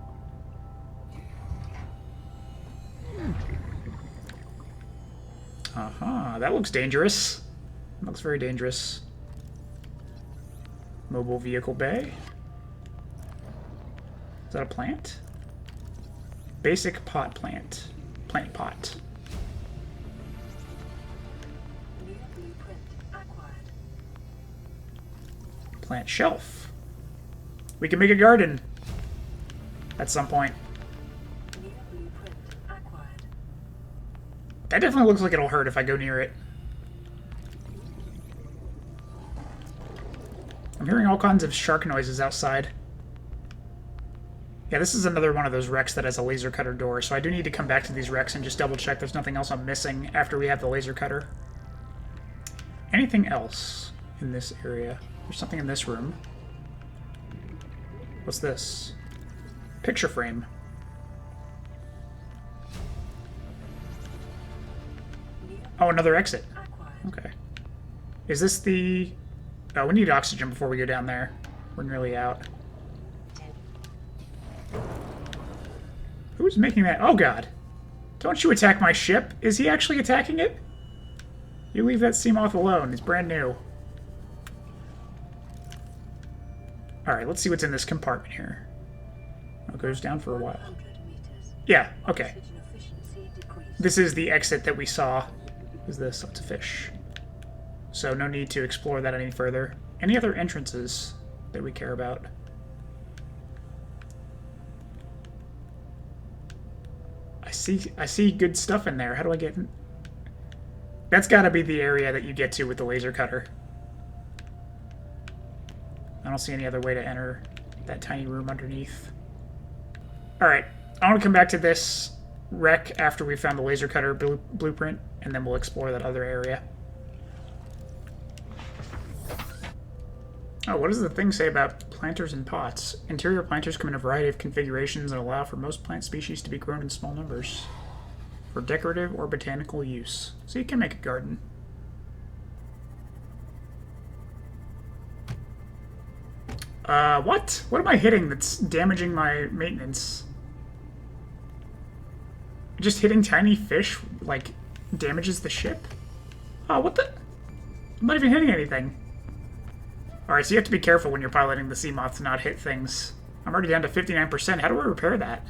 A: Uh-huh, that looks dangerous. That looks very dangerous. Mobile vehicle bay. Is that a plant? Basic pot plant. Plant pot.
B: New blueprint acquired.
A: Plant shelf. We can make a garden at some point.
B: New blueprint acquired.
A: That definitely looks like it'll hurt if I go near it. I'm hearing all kinds of shark noises outside. Yeah, this is another one of those wrecks that has a laser cutter door, so I do need to come back to these wrecks and just double check there's nothing else I'm missing after we have the laser cutter. Anything else in this area? There's something in this room. What's this? Picture frame. Oh, another exit. Okay. Is this the... Oh, we need oxygen before we go down there. We're nearly out. Who's making that? Oh, God. Don't you attack my ship. Is he actually attacking it? You leave that Seamoth alone. It's brand new. Alright, let's see what's in this compartment here. It goes down for a while. Yeah, okay. This is the exit that we saw. Is this? It's a fish. So no need to explore that any further. Any other entrances that we care about? I see good stuff in there. How do I get in? That's got to be the area that you get to with the laser cutter. I don't see any other way to enter that tiny room underneath. Alright, I want to come back to this wreck after we found the laser cutter blueprint, and then we'll explore that other area. Oh, what does the thing say about planters and pots? Interior planters come in a variety of configurations and allow for most plant species to be grown in small numbers for decorative or botanical use. So you can make a garden. What? What am I hitting that's damaging my maintenance? Just hitting tiny fish, like, damages the ship? Oh, what the? I'm not even hitting anything. Alright, so you have to be careful when you're piloting the Seamoth to not hit things. I'm already down to 59%. How do I repair that?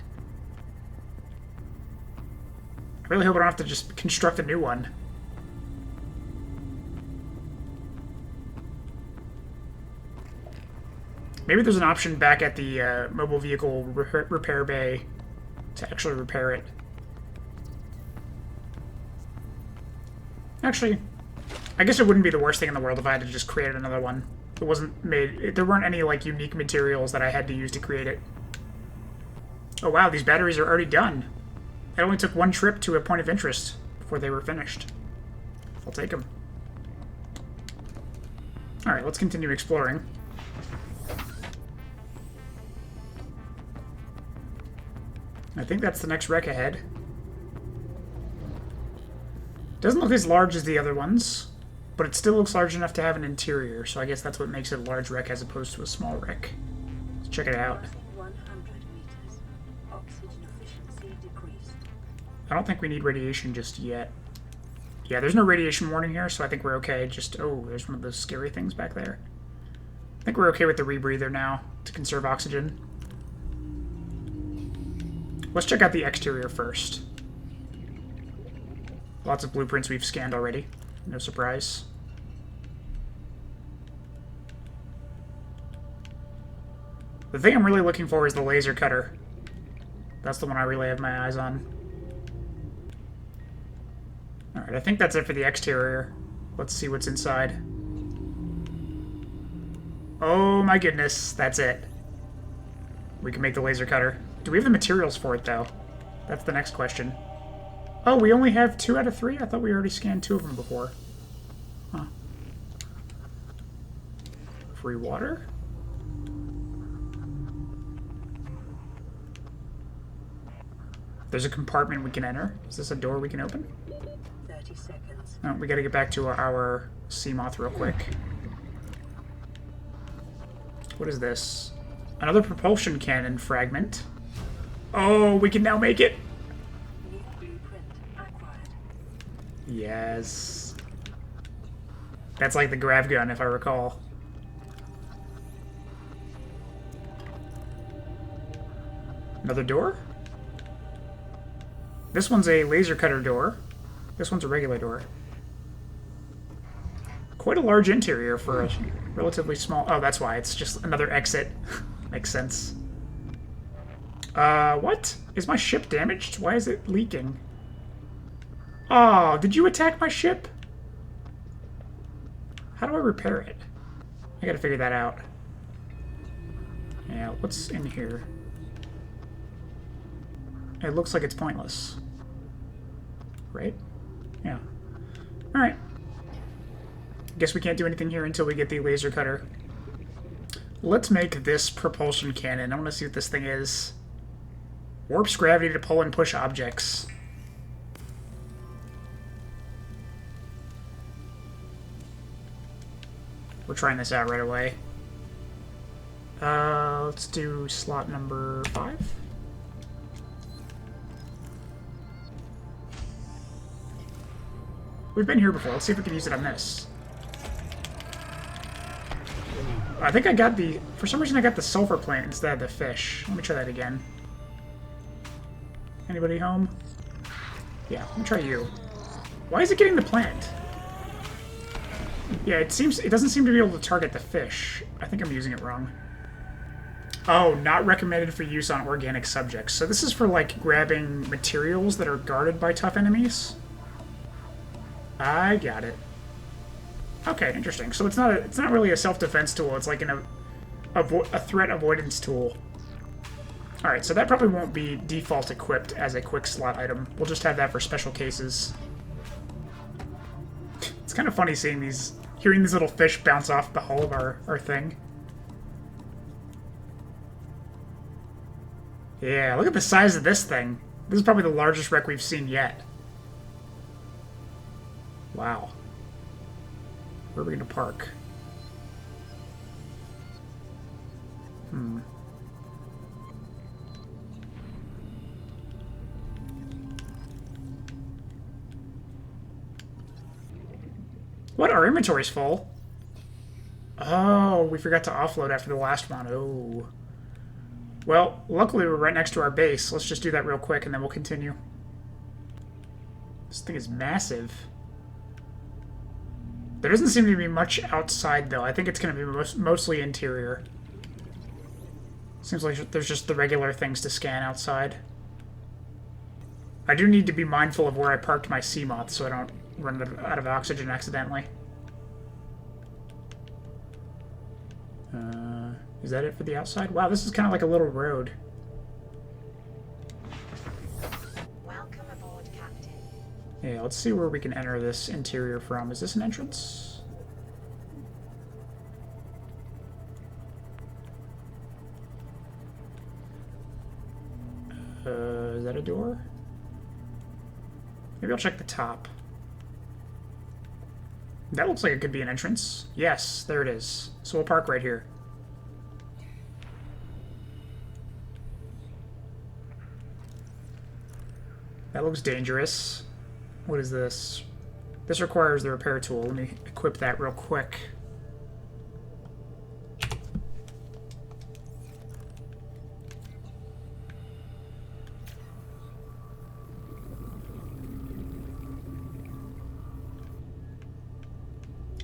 A: I really hope I don't have to just construct a new one. Maybe there's an option back at the mobile vehicle repair bay to actually repair it. Actually, I guess it wouldn't be the worst thing in the world if I had to just create another one. It wasn't made... There weren't any, like, unique materials that I had to use to create it. Oh, wow, these batteries are already done. It only took one trip to a point of interest before they were finished. I'll take them. Alright, let's continue exploring. I think that's the next wreck ahead. Doesn't look as large as the other ones, but it still looks large enough to have an interior, so I guess that's what makes it a large wreck as opposed to a small wreck. Let's check it out.
B: 100 meters. Oxygen efficiency decreased.
A: I don't think we need radiation just yet. Yeah, there's no radiation warning here, so I think we're okay. Just, oh, there's one of those scary things back there. I think we're okay with the rebreather now to conserve oxygen. Let's check out the exterior first. Lots of blueprints we've scanned already. No surprise. The thing I'm really looking for is the laser cutter. That's the one I really have my eyes on. Alright, I think that's it for the exterior. Let's see what's inside. Oh my goodness, that's it. We can make the laser cutter. Do we have the materials for it, though? That's the next question. Oh, we only have 2 out of 3? I thought we already scanned 2 of them before. Huh. Free water? There's a compartment we can enter. Is this a door we can open?
B: 30 seconds.
A: Oh, we gotta get back to our Seamoth real quick. What is this? Another Propulsion Cannon fragment. Oh, we can now make it!
B: New blueprint acquired.
A: Yes. That's like the grav gun, if I recall. Another door? This one's a laser cutter door. This one's a regular door. Quite a large interior for a relatively small... Oh, that's why. It's just another exit. Makes sense. What? Is my ship damaged? Why is it leaking? Oh, did you attack my ship? How do I repair it? I gotta figure that out. Yeah, what's in here? It looks like it's pointless. Right? Yeah. Alright. Guess we can't do anything here until we get the laser cutter. Let's make this propulsion cannon. I want to see what this thing is. Warps gravity to pull and push objects. We're trying this out right away. Let's do slot number 5. We've been here before. Let's see if we can use it on this. I think I got the... For some reason I got the sulfur plant instead of the fish. Let me try that again. Anybody home? Yeah, let me try you. Why is it getting the plant? Yeah, it doesn't seem to be able to target the fish. I think I'm using it wrong. Oh, not recommended for use on organic subjects. So this is for, like, grabbing materials that are guarded by tough enemies? I got it. Okay, interesting. So it's not really a self-defense tool. It's like a threat avoidance tool. All right, so that probably won't be default equipped as a quick slot item. We'll just have that for special cases. It's kind of funny hearing these little fish bounce off the hull of our thing. Yeah, look at the size of this thing. This is probably the largest wreck we've seen yet. Wow. Where are we going to park? What? Our inventory's full? Oh, we forgot to offload after the last one. Oh. Well, luckily we're right next to our base. Let's just do that real quick and then we'll continue. This thing is massive. There doesn't seem to be much outside, though. I think it's going to be mostly interior. Seems like there's just the regular things to scan outside. I do need to be mindful of where I parked my Seamoth so I don't run out of oxygen accidentally. Is that it for the outside? Wow, this is kind of like a little road.
C: Welcome aboard, Captain.
A: Yeah, let's see where we can enter this interior from. Is this an entrance? Is that a door? Maybe I'll check the top. That looks like it could be an entrance. Yes, there it is. So we'll park right here. That looks dangerous. What is this? This requires the repair tool. Let me equip that real quick.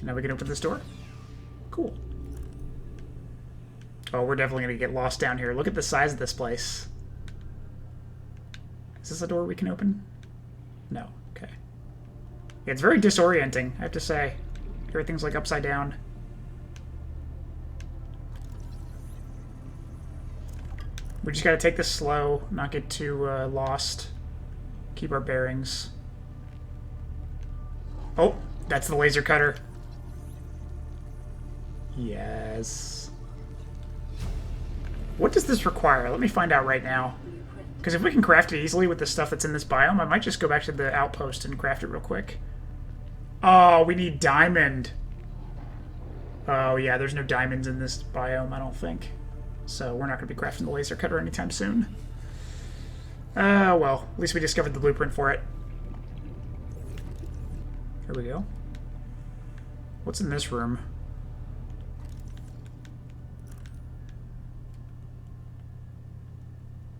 A: Now we can open this door. Cool. Oh, we're definitely going to get lost down here. Look at the size of this place. Is this a door we can open? No. Okay. Yeah, it's very disorienting, I have to say. Everything's like upside down. We just gotta take this slow, not get too lost. Keep our bearings. Oh, that's the laser cutter. Yes. What does this require? Let me find out right now. Because if we can craft it easily with the stuff that's in this biome, I might just go back to the outpost and craft it real quick. Oh, we need diamond. Oh, yeah, there's no diamonds in this biome, I don't think. So we're not going to be crafting the laser cutter anytime soon. Well, at least we discovered the blueprint for it. Here we go. What's in this room?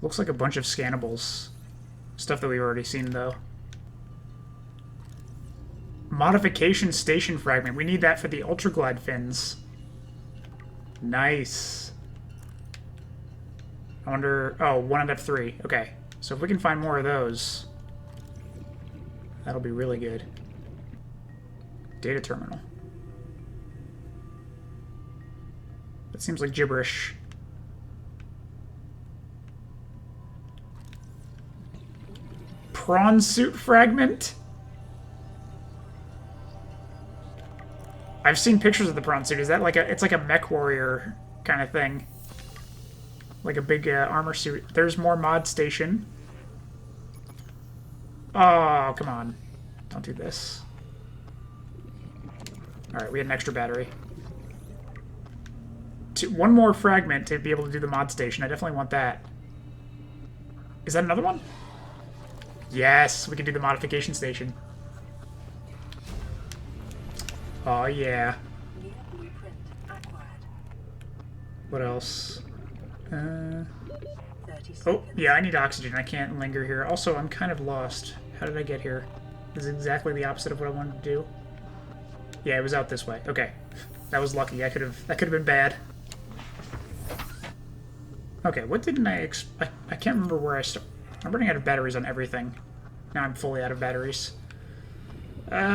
A: Looks like a bunch of scannables. Stuff that we've already seen, though. Modification Station Fragment. We need that for the Ultraglide fins. Nice. I wonder... Oh, 1 out of 3. Okay. So if we can find more of those, that'll be really good. Data terminal. That seems like gibberish. Prawn suit fragment? I've seen pictures of the prawn suit. Is that like a... It's like a mech warrior kind of thing. Like a big armor suit. There's more mod station. Oh, come on. Don't do this. Alright, we had an extra battery. One more fragment to be able to do the mod station. I definitely want that. Is that another one? Yes, we can do the modification station. Oh, yeah.
B: New blueprint acquired.
A: What else?
B: 30
A: Oh,
B: seconds.
A: yeah, I need oxygen. I can't linger here. Also, I'm kind of lost. How did I get here? This is exactly the opposite of what I wanted to do. Yeah, it was out this way. Okay. That was lucky. That could have been bad. Okay, what didn't I can't remember where I started. I'm running out of batteries on everything. Now I'm fully out of batteries. Maybe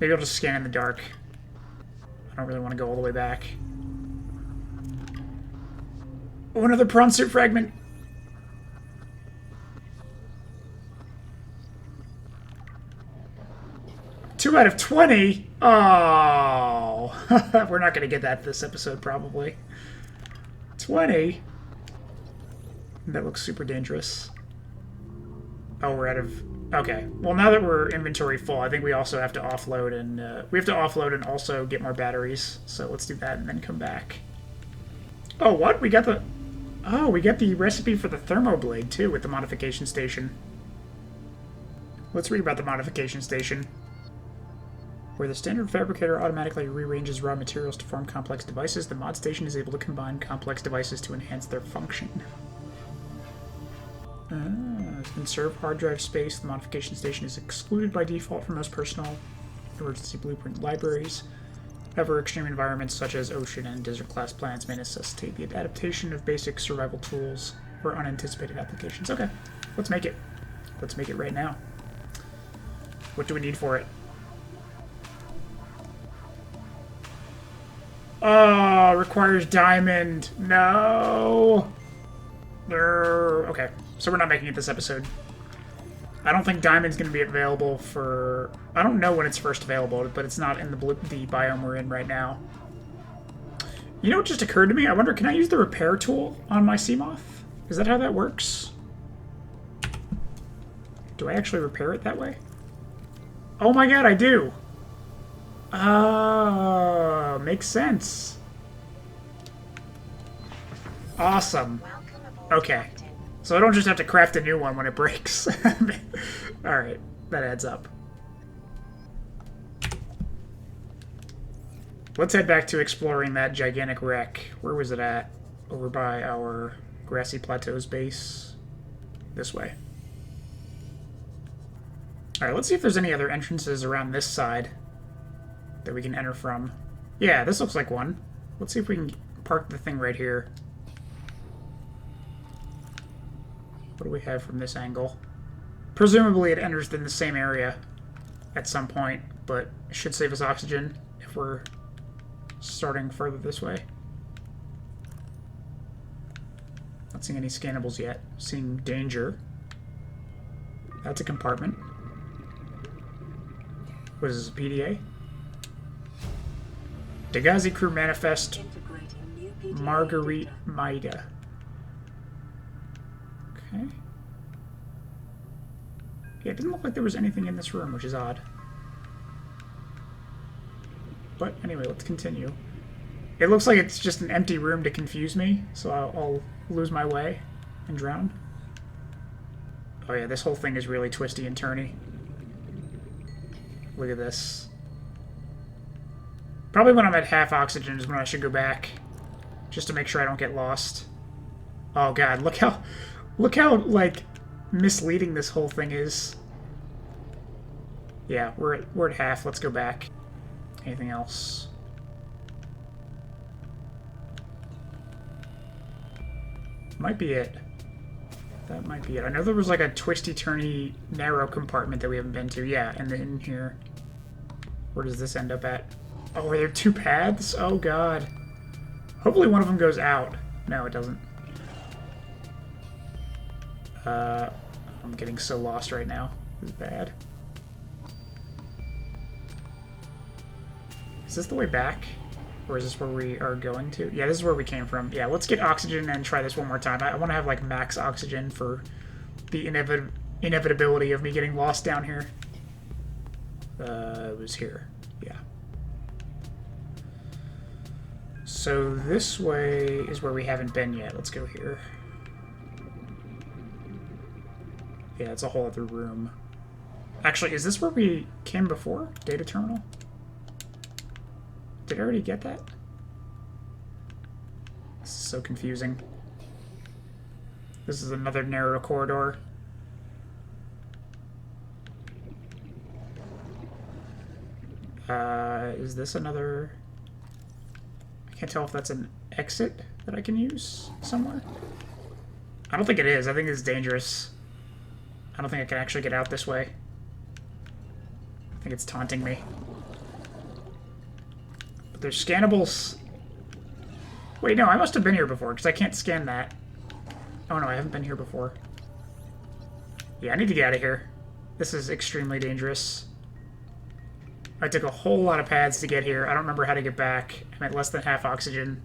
A: I'll just scan in the dark. I don't really want to go all the way back. Oh, another prawn suit fragment! Two out of 20? Oh! We're not going to get that this episode, probably. 20? That looks super dangerous. Oh, we're out of... Okay. Well, now that we're inventory full, I think we also have to offload and... we have to offload and also get more batteries. So let's do that and then come back. Oh, what? We got the... Oh, we got the recipe for the thermoblade, too, with the modification station. Let's read about the modification station. Where the standard fabricator automatically rearranges raw materials to form complex devices, the mod station is able to combine complex devices to enhance their function. Conserve hard drive space. The modification station is excluded by default from most personal emergency blueprint libraries. However, extreme environments such as ocean and desert-class planets may necessitate the adaptation of basic survival tools for unanticipated applications. Okay, let's make it. Let's make it right now. What do we need for it? Oh, requires diamond. No. Okay, so we're not making it this episode. I don't think diamond's going to be available for... I don't know when it's first available, but it's not in the biome we're in right now. You know what just occurred to me? I wonder, can I use the repair tool on my Seamoth? Is that how that works? Do I actually repair it that way? Oh my god, I do! Oh, makes sense. Awesome. Okay. So I don't just have to craft a new one when it breaks. Alright, that adds up. Let's head back to exploring that gigantic wreck. Where was it at? Over by our Grassy Plateaus base. This way. Alright, let's see if there's any other entrances around this side that we can enter from. Yeah, this looks like one. Let's see if we can park the thing right here. What do we have from this angle? Presumably it enters in the same area at some point, but it should save us oxygen if we're starting further this way. Not seeing any scannables yet. Seeing danger. That's a compartment. What is this, a PDA? Dagazi crew manifest Marguerite Maida. Okay. Yeah, it didn't look like there was anything in this room, which is odd. But anyway, let's continue. It looks like it's just an empty room to confuse me, so I'll lose my way and drown. Oh yeah, this whole thing is really twisty and turny. Look at this. Probably when I'm at half oxygen is when I should go back, just to make sure I don't get lost. Oh god, look how like misleading this whole thing is. Yeah, we're at half. Let's go back. Anything else? Might be it. That might be it. I know there was like a twisty-turny, narrow compartment that we haven't been to. Yeah, and then in here. Where does this end up at? Oh, are there two paths? Oh, God. Hopefully one of them goes out. No, it doesn't. I'm getting so lost right now. This is bad. Is this the way back? Or is this where we are going to? Yeah, this is where we came from. Yeah, let's get oxygen and try this one more time. I want to have, like, max oxygen for the inevitability of me getting lost down here. It was here. Yeah. So this way is where we haven't been yet. Let's go here. Yeah, it's a whole other room. Actually, is this where we came before? Data terminal? Did I already get that? This is so confusing. This is another narrow corridor. Is this another... I can't tell if that's an exit that I can use somewhere. I don't think it is. I think it's dangerous. I don't think I can actually get out this way. I think it's taunting me. But there's scannables. Wait, no, I must have been here before, because I can't scan that. Oh no, I haven't been here before. Yeah, I need to get out of here. This is extremely dangerous. I took a whole lot of paths to get here. I don't remember how to get back. I'm at less than half oxygen.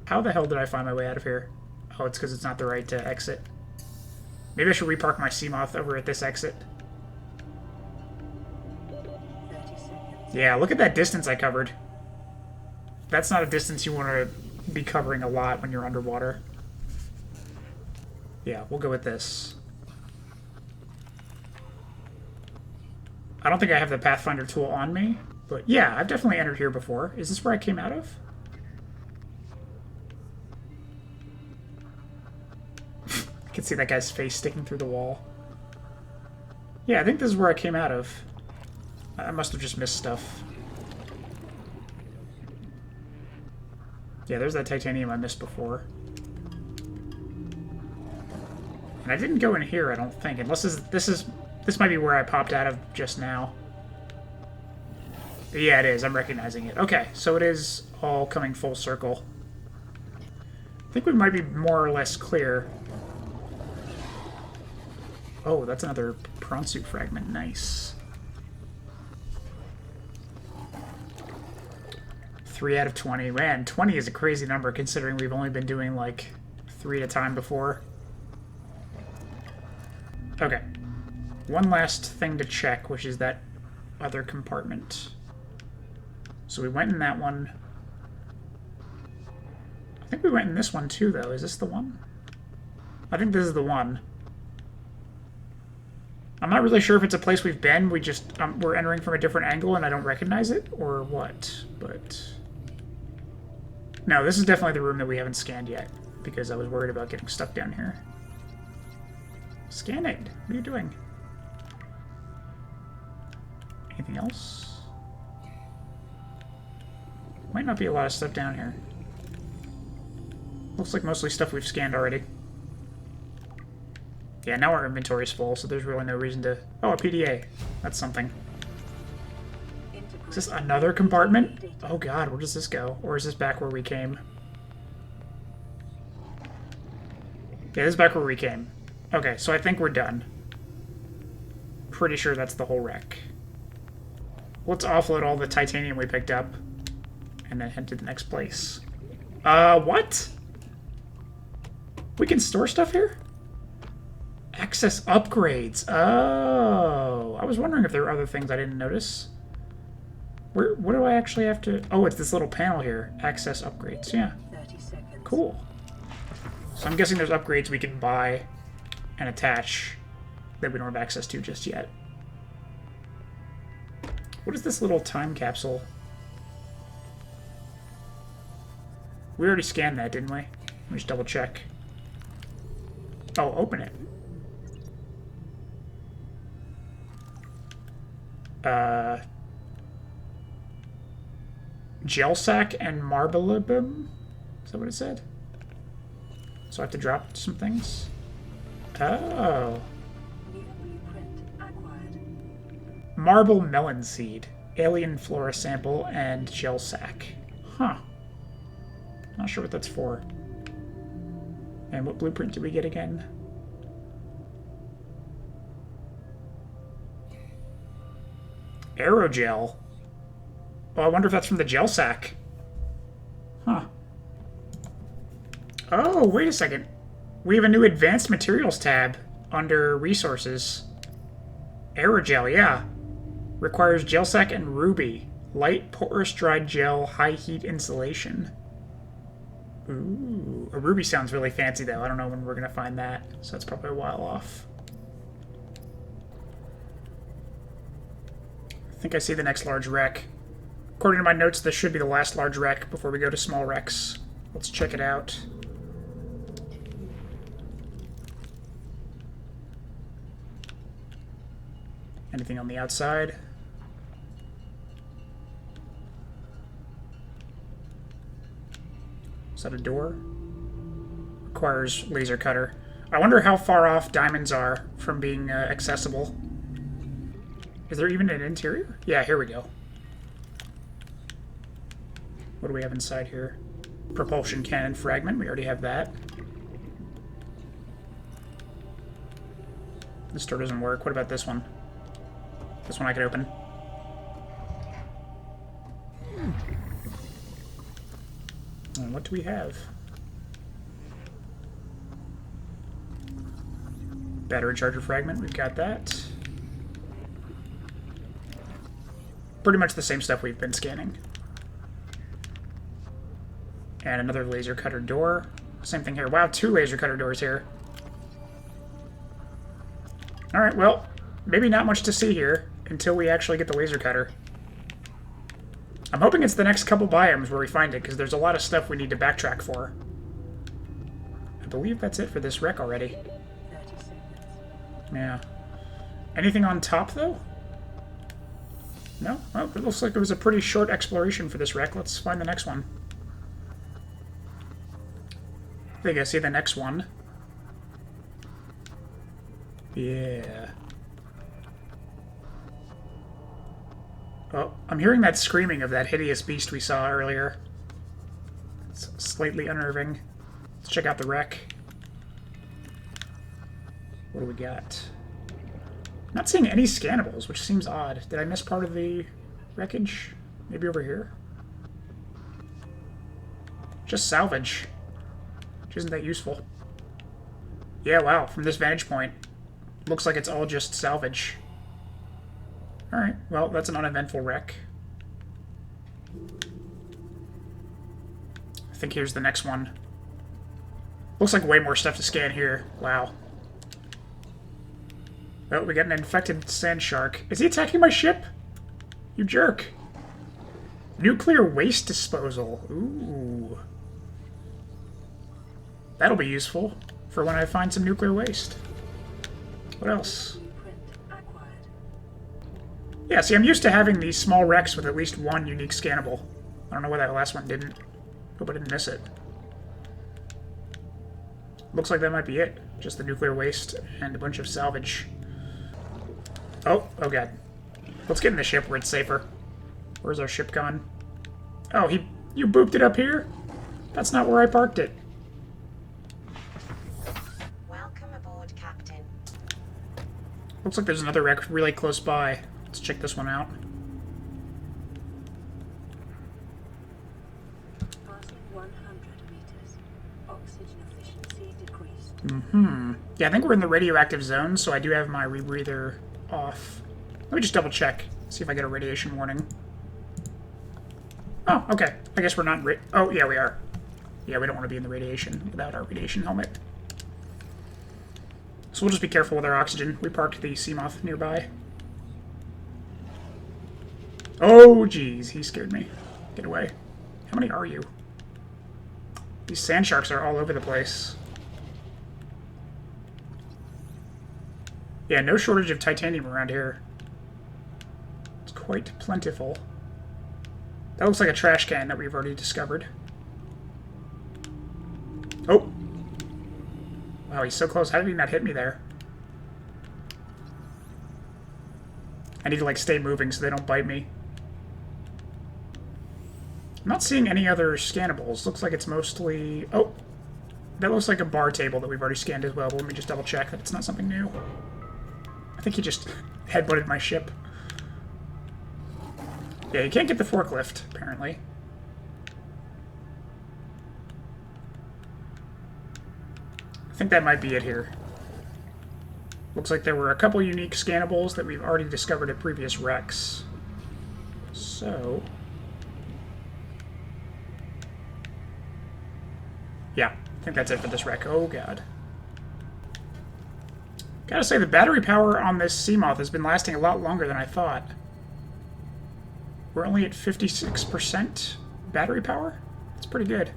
A: How the hell did I find my way out of here? Oh, it's because it's not the right exit. Maybe I should repark my Seamoth over at this exit. Yeah, look at that distance I covered. That's not a distance you want to be covering a lot when you're underwater. Yeah, we'll go with this. I don't think I have the Pathfinder tool on me, but yeah, I've definitely entered here before. Is this where I came out of? I can see that guy's face sticking through the wall. Yeah, I think this is where I came out of. I must have just missed stuff. Yeah, there's that titanium I missed before. And I didn't go in here, I don't think, unless this might be where I popped out of just now. Yeah, it is. I'm recognizing it. Okay, so it is all coming full circle. I think we might be more or less clear. Oh, that's another prawn suit fragment. Nice. 3 out of 20. Man, 20 is a crazy number considering we've only been doing like 3 at a time before. Okay. One last thing to check, which is that other compartment. So we went in that one. I think we went in this one too, though. Is this the one? I think this is the one. I'm not really sure if it's a place we've been. We're entering from a different angle and I don't recognize it, or what. But no, this is definitely the room that we haven't scanned yet because I was worried about getting stuck down here. Scan it. What are you doing? Anything else? Might not be a lot of stuff down here. Looks like mostly stuff we've scanned already. Yeah, now our inventory's full, so there's really no reason to... Oh, a PDA. That's something. Is this another compartment? Oh god, where does this go? Or is this back where we came? Yeah, this is back where we came. Okay, so I think we're done. Pretty sure that's the whole wreck. Let's offload all the titanium we picked up and then head to the next place. What? We can store stuff here? Access upgrades. Oh, I was wondering if there were other things I didn't notice. What do I actually have to... Oh, it's this little panel here. Access upgrades, yeah.
B: 30 seconds.
A: Cool. So I'm guessing there's upgrades we can buy and attach that we don't have access to just yet. What is this little time capsule? We already scanned that, didn't we? Let me just double check. Oh, open it. Gel sack and marblebum? Is that what it said? So I have to drop some things? Oh.
B: New blueprint acquired.
A: Marble melon seed. alien flora sample, and gel sac. Huh. Not sure what that's for. And what blueprint did we get again? Aerogel. Oh, I wonder if that's from the gel sac. Huh. Oh, wait a second. We have a new advanced materials tab under resources. Aerogel, yeah. Requires gel sac and ruby. Light, porous, dried gel, high heat insulation. Ooh, a ruby sounds really fancy though. I don't know when we're gonna find that, so that's probably a while off. I think I see the next large wreck. According to my notes, this should be the last large wreck before we go to small wrecks. Let's check it out. Anything on the outside? Is that a door? Requires laser cutter. I wonder how far off diamonds are from being accessible. Is there even an interior? Yeah, here we go. What do we have inside here? Propulsion Cannon Fragment. We already have that. This door doesn't work. What about this one? This one I could open. And what do we have? Battery charger fragment. We've got that. Pretty much the same stuff we've been scanning. And another laser cutter door. Same thing here. Wow, 2 laser cutter doors here. Alright, well, maybe not much to see here until we actually get the laser cutter. I'm hoping it's the next couple biomes where we find it, because there's a lot of stuff we need to backtrack for. I believe that's it for this wreck already. Yeah. Anything on top, though? No? Well, it looks like it was a pretty short exploration for this wreck. Let's find the next one. I think I see the next one. Yeah. Oh, I'm hearing that screaming of that hideous beast we saw earlier. It's slightly unnerving. Let's check out the wreck. What do we got? Not seeing any scannables, which seems odd. Did I miss part of the wreckage? Maybe over here? Just salvage. Which isn't that useful. Yeah, wow. From this vantage point, looks like it's all just salvage. Alright, well, that's an uneventful wreck. I think here's the next one. Looks like way more stuff to scan here. Wow. Oh, we got an infected sand shark. Is he attacking my ship? You jerk. Nuclear waste disposal. Ooh. That'll be useful for when I find some nuclear waste. What else? Yeah, see, I'm used to having these small wrecks with at least one unique scannable. I don't know why that last one didn't. Hope I didn't miss it. Looks like that might be it. Just the nuclear waste and a bunch of salvage. Oh god. Let's get in the ship where it's safer. Where's our ship gone? Oh, you booped it up here? That's not where I parked it.
C: Welcome aboard, Captain.
A: Looks like there's another wreck really close by. Let's check this one out.
B: Passing 100 meters. Oxygen efficiency decreased.
A: Yeah, I think we're in the radioactive zone, so I do have my rebreather off. Let me just double check. See if I get a radiation warning. Oh, okay. I guess we're not oh, yeah, we are. Yeah, we don't want to be in the radiation without our radiation helmet. So we'll just be careful with our oxygen. We parked the Seamoth nearby. Oh, geez. He scared me. Get away. How many are you? These sand sharks are all over the place. Yeah, no shortage of titanium around here. It's quite plentiful. That looks like a trash can that we've already discovered. Oh! Wow, he's so close. How did he not hit me there? I need to, like, stay moving so they don't bite me. I'm not seeing any other scannables. Looks like it's mostly... Oh! That looks like a bar table that we've already scanned as well, but let me just double check that it's not something new. I think he just headbutted my ship. Yeah, you can't get the forklift, apparently. I think that might be it here. Looks like there were a couple unique scannables that we've already discovered at previous wrecks. So... yeah, I think that's it for this wreck. Oh, God. Gotta say, the battery power on this Seamoth has been lasting a lot longer than I thought. We're only at 56% battery power? That's pretty good.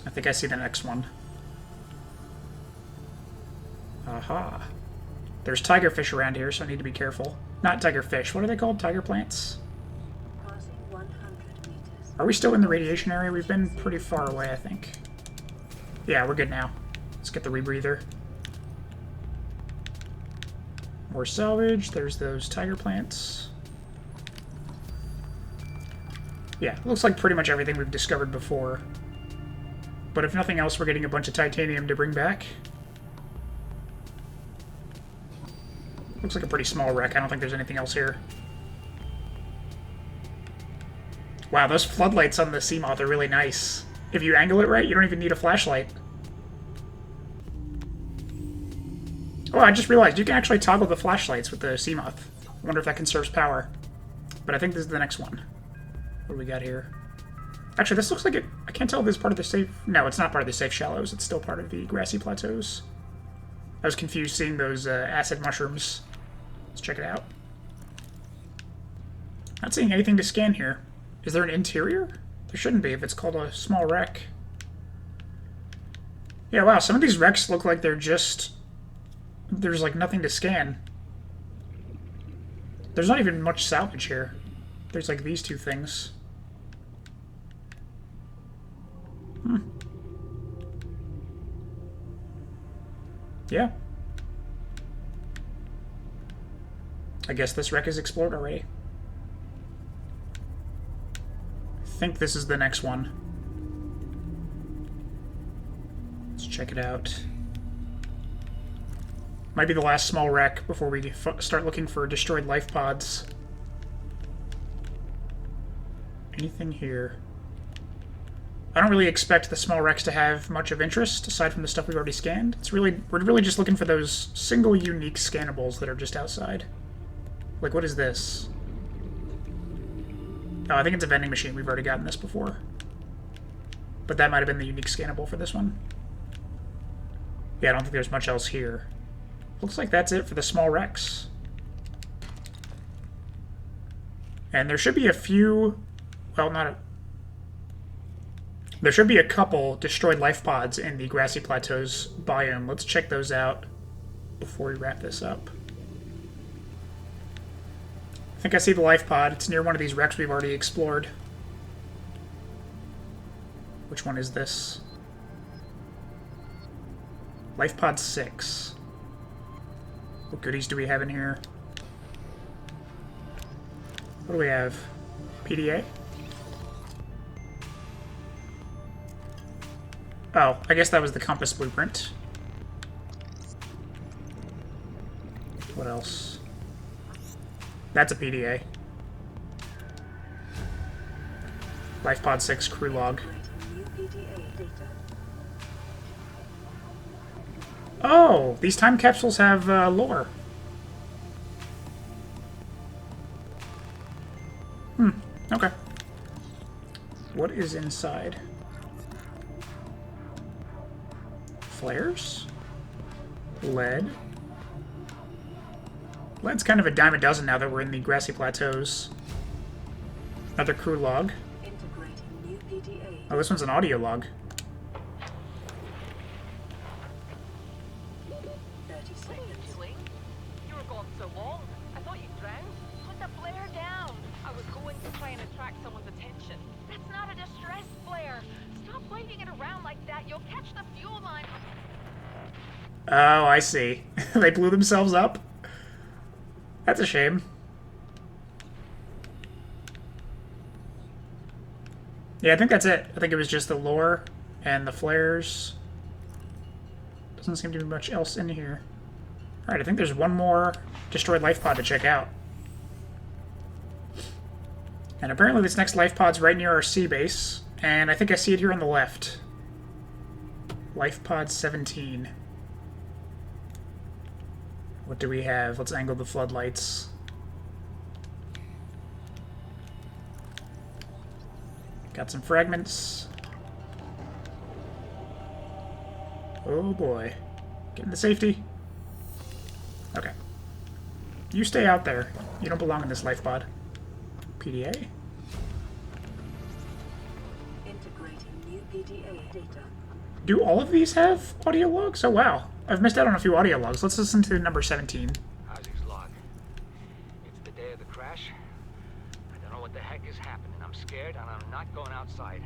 A: I think I see the next one. Aha. There's tigerfish around here, so I need to be careful. Not tigerfish. What are they called? Tiger plants?
B: Passing 100 meters.
A: Are we still in the radiation area? We've been pretty far away, I think. Yeah, we're good now. Let's get the rebreather. More salvage. There's those tiger plants. Yeah, looks like pretty much everything we've discovered before. But if nothing else, we're getting a bunch of titanium to bring back. Looks like a pretty small wreck. I don't think there's anything else here. Wow, those floodlights on the Seamoth are really nice. If you angle it right, you don't even need a flashlight. Oh, I just realized you can actually toggle the flashlights with the Seamoth. I wonder if that conserves power. But I think this is the next one. What do we got here? Actually, this looks like it... I can't tell if this is part of the safe... No, it's not part of the safe shallows. It's still part of the Grassy Plateaus. I was confused seeing those acid mushrooms. Let's check it out. Not seeing anything to scan here. Is there an interior? There shouldn't be if it's called a small wreck. Yeah, wow, some of these wrecks look like they're just... There's like nothing to scan. There's not even much salvage here. There's like these two things. Yeah. I guess this wreck is explored already. I think this is the next one. Let's check it out. Might be the last small wreck before we start looking for destroyed life pods. Anything here? I don't really expect the small wrecks to have much of interest, aside from the stuff we've already scanned. We're really just looking for those single unique scannables that are just outside. Like, what is this? Oh, I think it's a vending machine. We've already gotten this before. But that might have been the unique scannable for this one. Yeah, I don't think there's much else here. Looks like that's it for the small wrecks. And there should be a few... Well, not a... There should be a couple destroyed life pods in the Grassy Plateaus biome. Let's check those out before we wrap this up. I think I see the life pod. It's near one of these wrecks we've already explored. Which one is this? Life pod 6. What goodies do we have in here? What do we have? PDA? Oh, I guess that was the compass blueprint. What else? That's a PDA. Life pod 6 crew log. Oh, these time capsules have lore. Okay. What is inside? Flares? Lead? Lead's kind of a dime a dozen now that we're in the Grassy Plateaus. Another crew log. Oh, this one's an audio log.
B: 30 seconds.
D: You were gone so long. I thought you drowned. Put the flare down. I was going to try and attract someone's attention. That's not a distress flare. Stop waving it around like that. You'll catch the fuel line.
A: Oh, I see. They blew themselves up? That's a shame. Yeah, I think that's it. I think it was just the lore and the flares. Doesn't seem to be much else in here. Alright, I think there's one more destroyed life pod to check out. And apparently this next life pod's right near our sea base. And I think I see it here on the left. Life pod 17. What do we have? Let's angle the floodlights. Got some fragments. Oh boy. Get into safety. Okay. You stay out there. You don't belong in this life pod. PDA.
B: Integrating new PDA data.
A: Do all of these have audio logs? Oh wow. I've missed out on a few audio logs. Let's listen to number 17.
E: Ozzy's log. It's the day of the crash. I don't know what the heck is happening. I'm scared and I'm not going outside.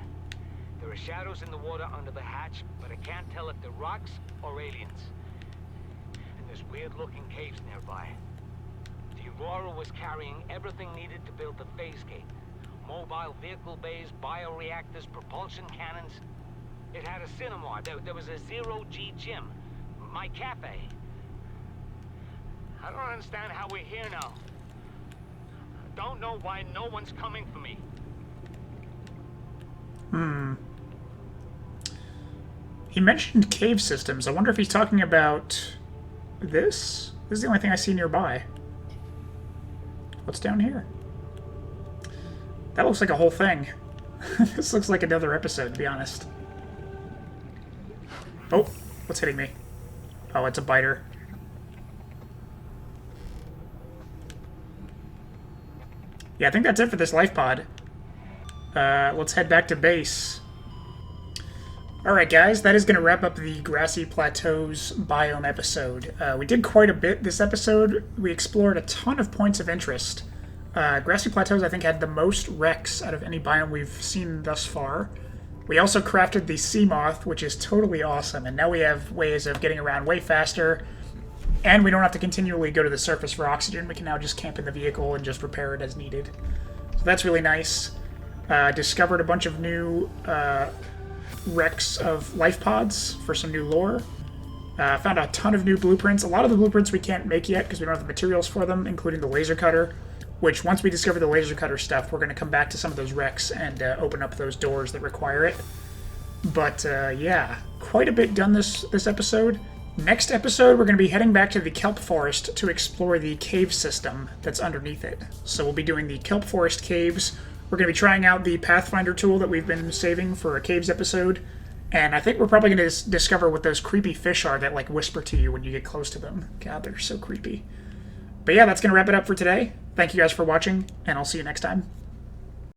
E: There are shadows in the water under the hatch, but I can't tell if they're rocks or aliens. And there's weird-looking caves nearby. The Aurora was carrying everything needed to build the phase gate. Mobile vehicle bays, bioreactors, propulsion cannons. It had a cinema. There was a zero-G gym. My cafe. I don't understand how we're here now. I don't know why no one's coming for me.
A: He mentioned cave systems. I wonder if he's talking about this? This is the only thing I see nearby. What's down here? That looks like a whole thing. This looks like another episode, to be honest. Oh, what's hitting me? Oh, it's a biter. Yeah, I think that's it for this life pod. Let's head back to base. Alright guys, that is going to wrap up the Grassy Plateaus biome episode. We did quite a bit this episode. We explored a ton of points of interest. Grassy Plateaus, I think, had the most wrecks out of any biome we've seen thus far. We also crafted the Seamoth, which is totally awesome, and now we have ways of getting around way faster, and we don't have to continually go to the surface for oxygen. We can now just camp in the vehicle and just repair it as needed. So that's really nice. Discovered a bunch of new wrecks of life pods for some new lore. Found a ton of new blueprints. A lot of the blueprints we can't make yet because we don't have the materials for them, including the laser cutter, which once we discover the laser cutter stuff, we're going to come back to some of those wrecks and open up those doors that require it. But yeah, quite a bit done this episode. Next episode, we're going to be heading back to the kelp forest to explore the cave system that's underneath it. So we'll be doing the kelp forest caves. We're going to be trying out the Pathfinder tool that we've been saving for a caves episode. And I think we're probably going to discover what those creepy fish are that like whisper to you when you get close to them. God, they're so creepy. But yeah, that's going to wrap it up for today. Thank you guys for watching, and I'll see you next time.